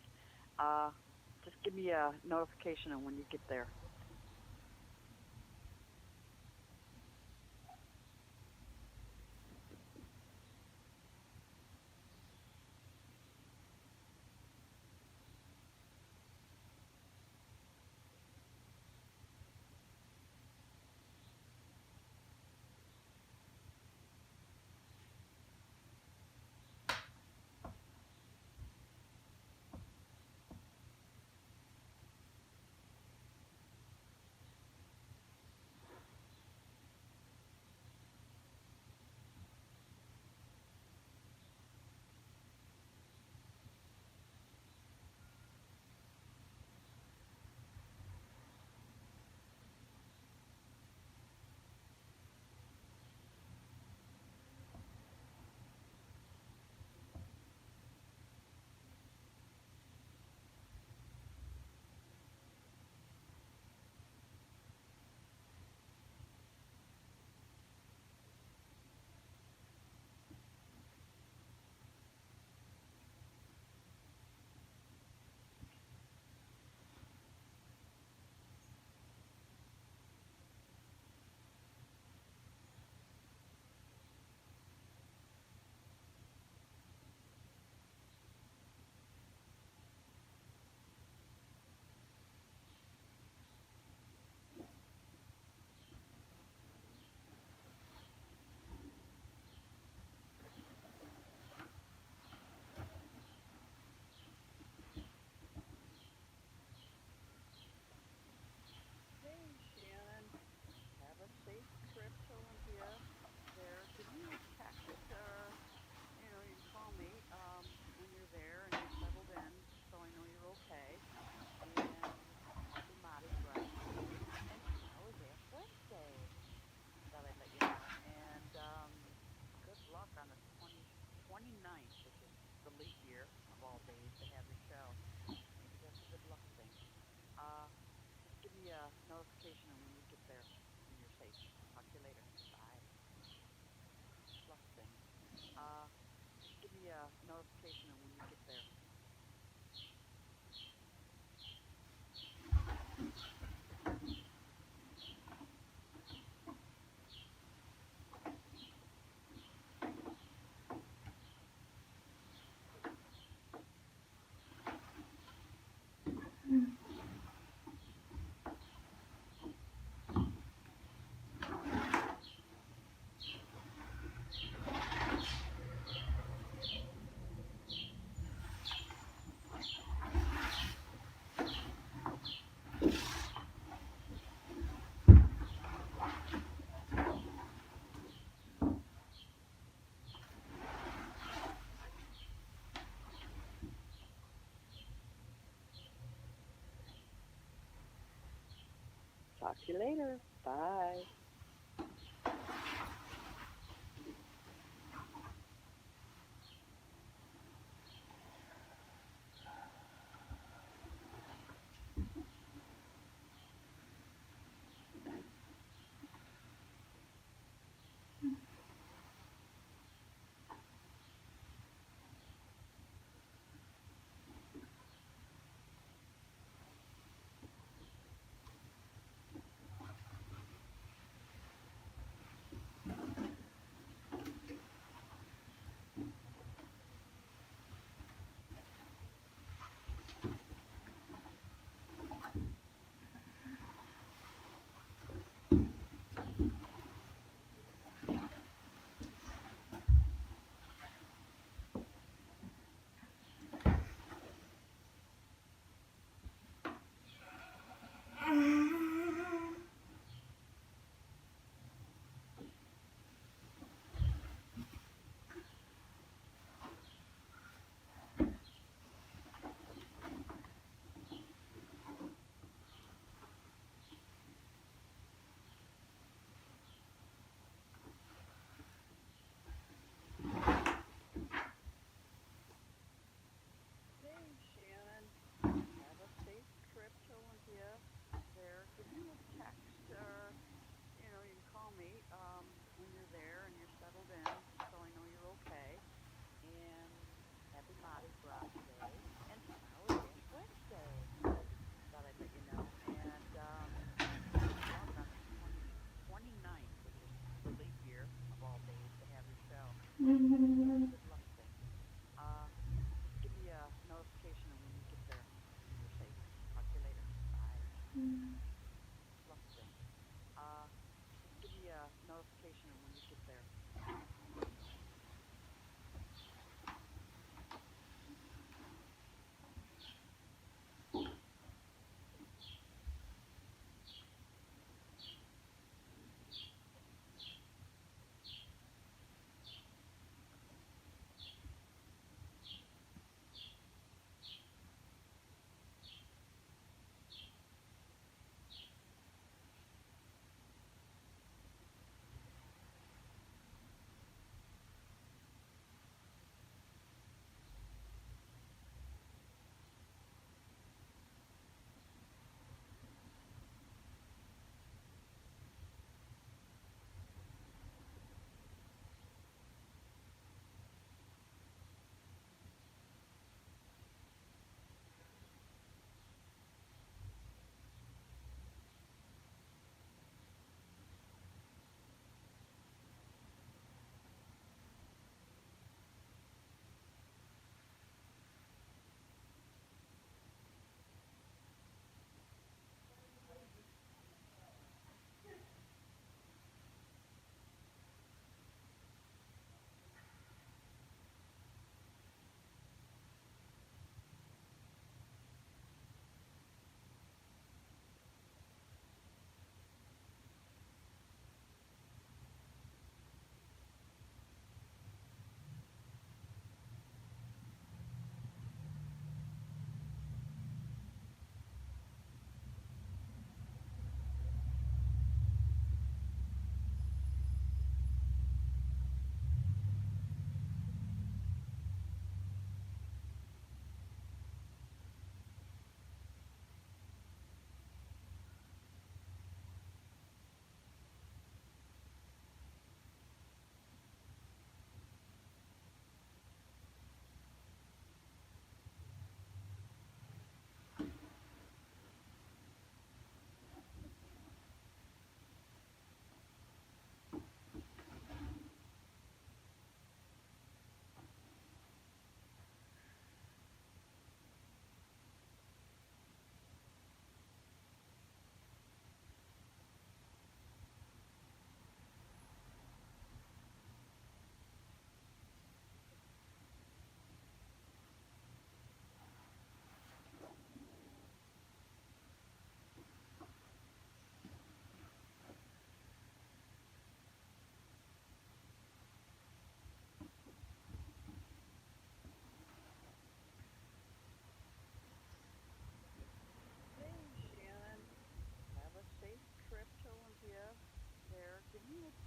Just give me a notification on when you get there. Hey, Shannon. Have a safe trip to Olympia there. Give me a text or, you can call me when you're there and you're settled in so I know you're okay. And happy Mardi Gras today. And tomorrow is Ash Wednesday. Thought I'd let you know. And good luck on the 29th, which is the leap year of all days to have your show. Maybe that's a good luck thing. Just give me a notification on when you get there and you're safe. Talk to you later. Bye. Luck thing. Just give me a notification when you get there. Talk to you later. Bye.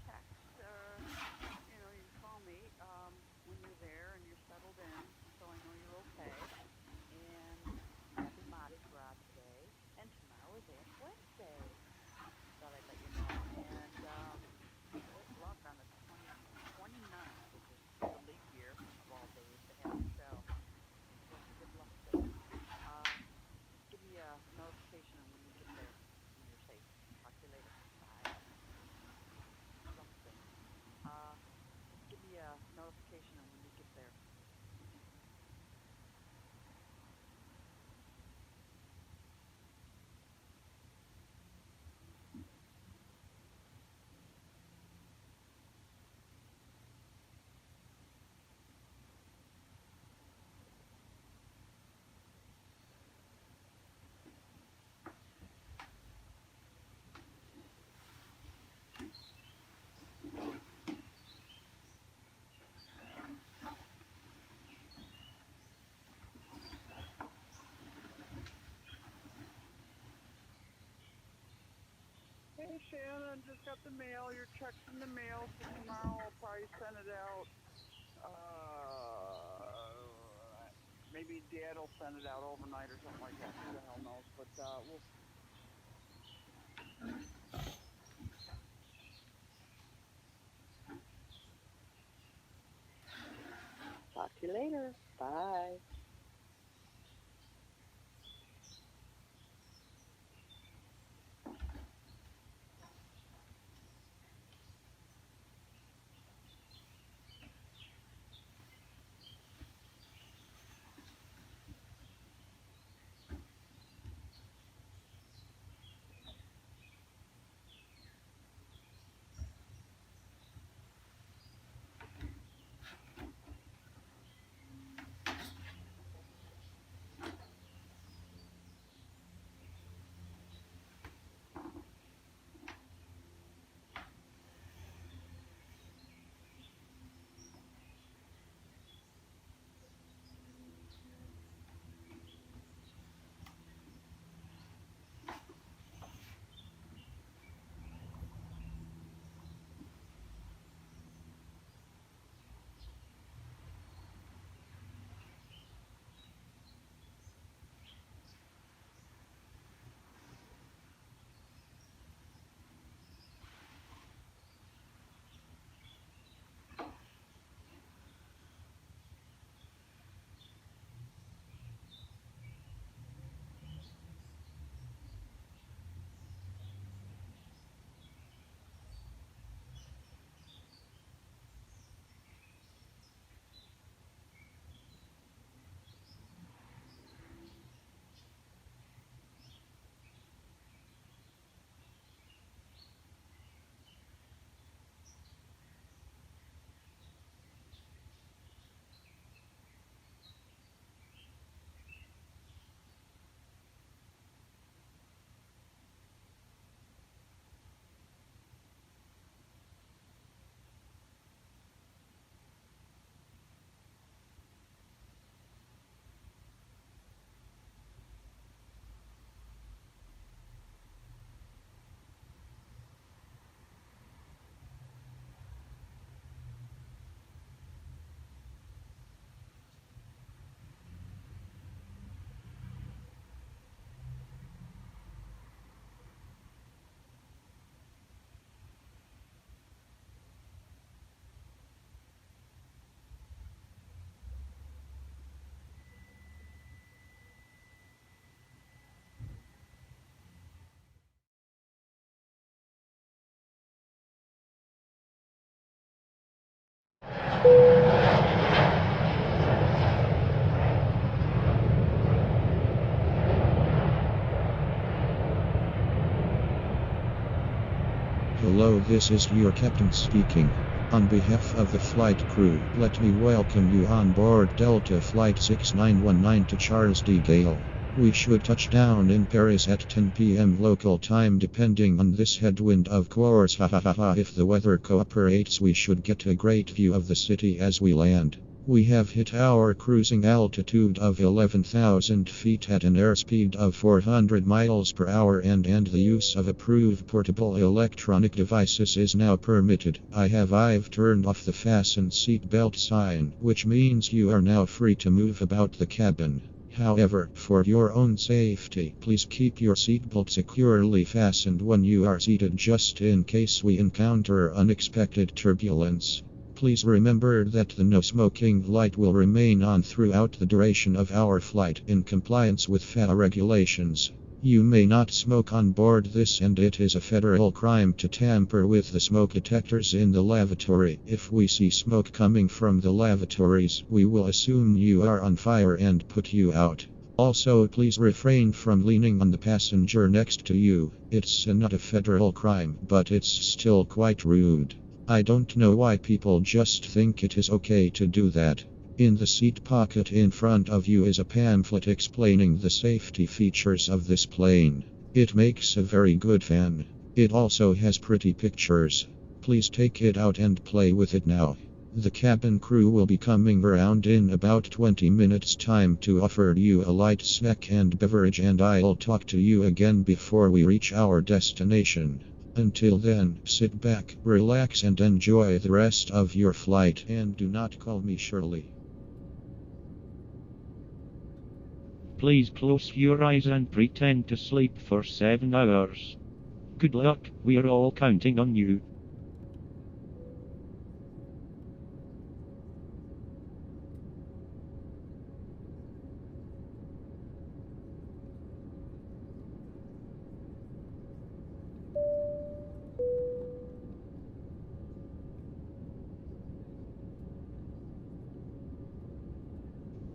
text or, you know, you can call me when you're there and you're settled in, so I know you're okay. And happy Mardi Gras today, and tomorrow is Ash Wednesday. Thought I'd let you know. And good luck on the 29th, which is the leap year of all days to have the show. So good luck there. Just give me a notification when you get there, when you're safe. Talk to you later. Bye. Something. Just give me a notification when you get there. Hey Shannon, just got the mail. Your check's in the mail, so tomorrow I'll probably send it out. Maybe Dad will send it out overnight or something like that. Who the hell knows? But we'll. Talk to you later. Bye. Hello, this is your captain speaking. On behalf of the flight crew, let me welcome you on board Delta Flight 6919 to Charles de Gaulle. We should touch down in Paris at 10 p.m. local time depending on this headwind, of course. If the weather cooperates, we should get a great view of the city as we land. We have hit our cruising altitude of 11,000 feet at an airspeed of 400 miles per hour and the use of approved portable electronic devices is now permitted. I've turned off the fasten seatbelt sign, which means you are now free to move about the cabin. However, for your own safety, please keep your seatbelt securely fastened when you are seated just in case we encounter unexpected turbulence. Please remember that the no smoking light will remain on throughout the duration of our flight in compliance with FAA regulations. You may not smoke on board this, and it is a federal crime to tamper with the smoke detectors in the lavatory. If we see smoke coming from the lavatories, we will assume you are on fire and put you out. Also, please refrain from leaning on the passenger next to you. It's not a federal crime, but it's still quite rude. I don't know why people just think it is okay to do that. In the seat pocket in front of you is a pamphlet explaining the safety features of this plane. It makes a very good fan. It also has pretty pictures. Please take it out and play with it now. The cabin crew will be coming around in about 20 minutes time to offer you a light snack and beverage, and I'll talk to you again before we reach our destination. Until then, sit back, relax and enjoy the rest of your flight, and do not call me Shirley. Please close your eyes and pretend to sleep for 7 hours. Good luck, we are all counting on you.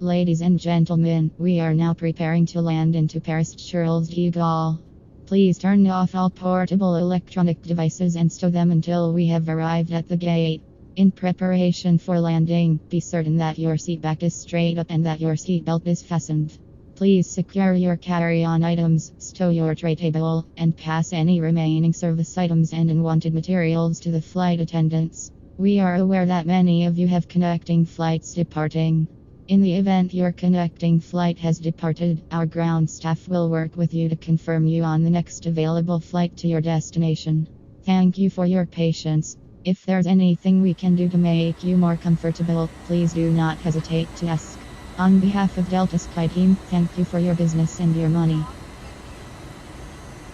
Ladies and gentlemen, we are now preparing to land into Paris Charles de Gaulle. Please turn off all portable electronic devices and stow them until we have arrived at the gate. In preparation for landing, be certain that your seat back is straight up and that your seatbelt is fastened. Please secure your carry-on items, stow your tray table, and pass any remaining service items and unwanted materials to the flight attendants. We are aware that many of you have connecting flights departing. In the event your connecting flight has departed, our ground staff will work with you to confirm you on the next available flight to your destination. Thank you for your patience. If there's anything we can do to make you more comfortable, please do not hesitate to ask. On behalf of Delta Sky Team, thank you for your business and your money.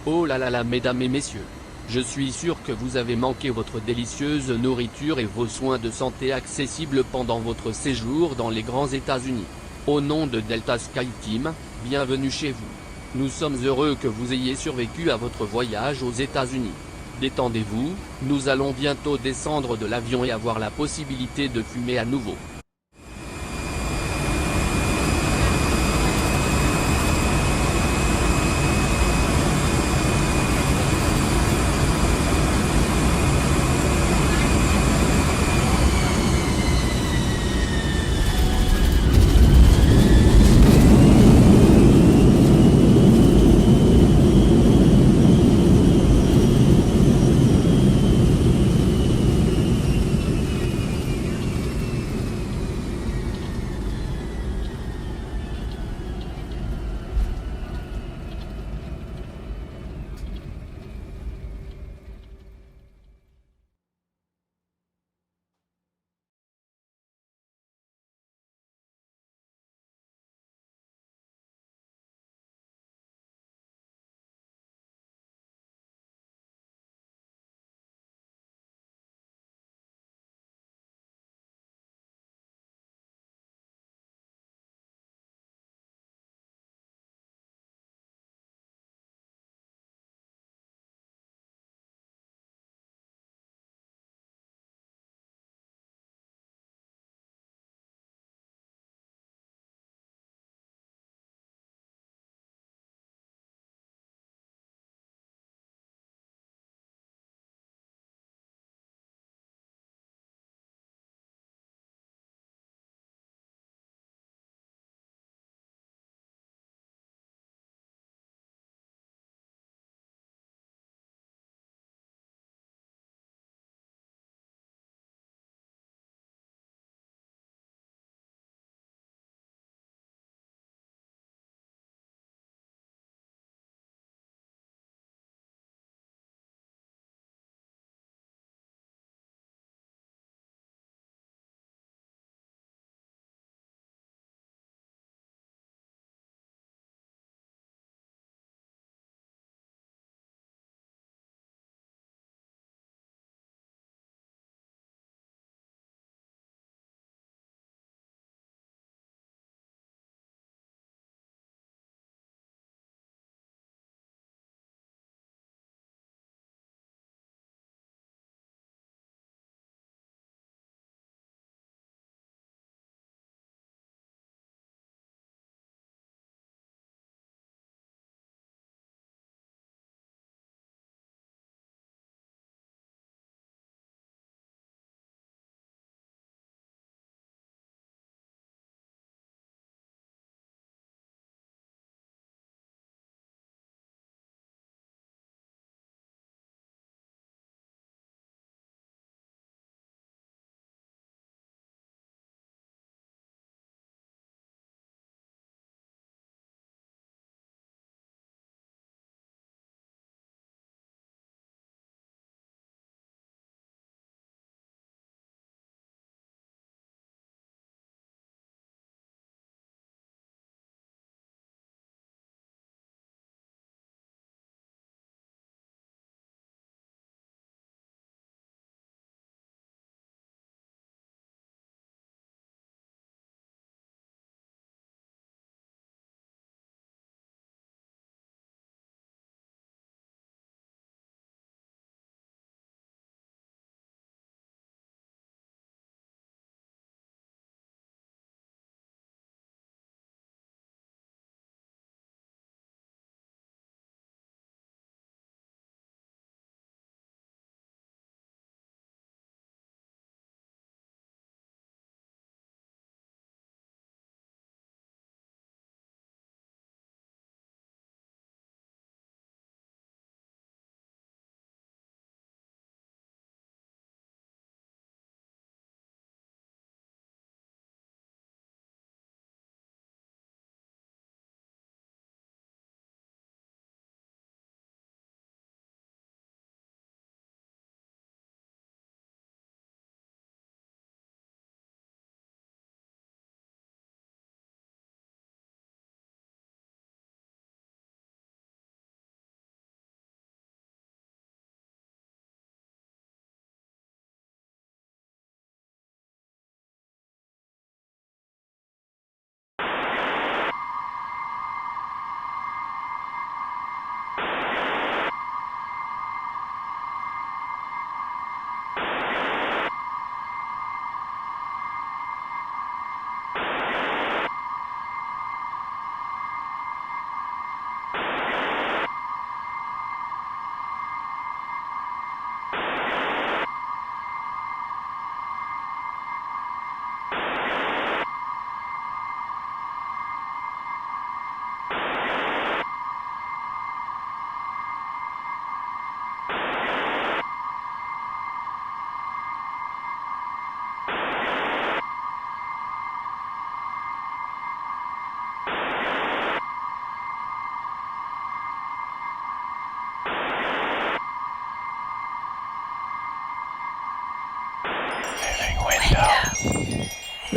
Oh là là là, mesdames et messieurs. Je suis sûr que vous avez manqué votre délicieuse nourriture et vos soins de santé accessibles pendant votre séjour dans les grands États-Unis. Au nom de Delta Sky Team, bienvenue chez vous. Nous sommes heureux que vous ayez survécu à votre voyage aux États-Unis. Détendez-vous, nous allons bientôt descendre de l'avion et avoir la possibilité de fumer à nouveau.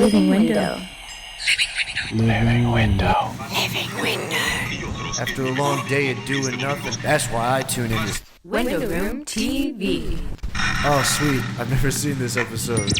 Living window. Living window. After a long day of doing nothing, that's why I tune in to... Window Room TV. Oh, sweet. I've never seen this episode.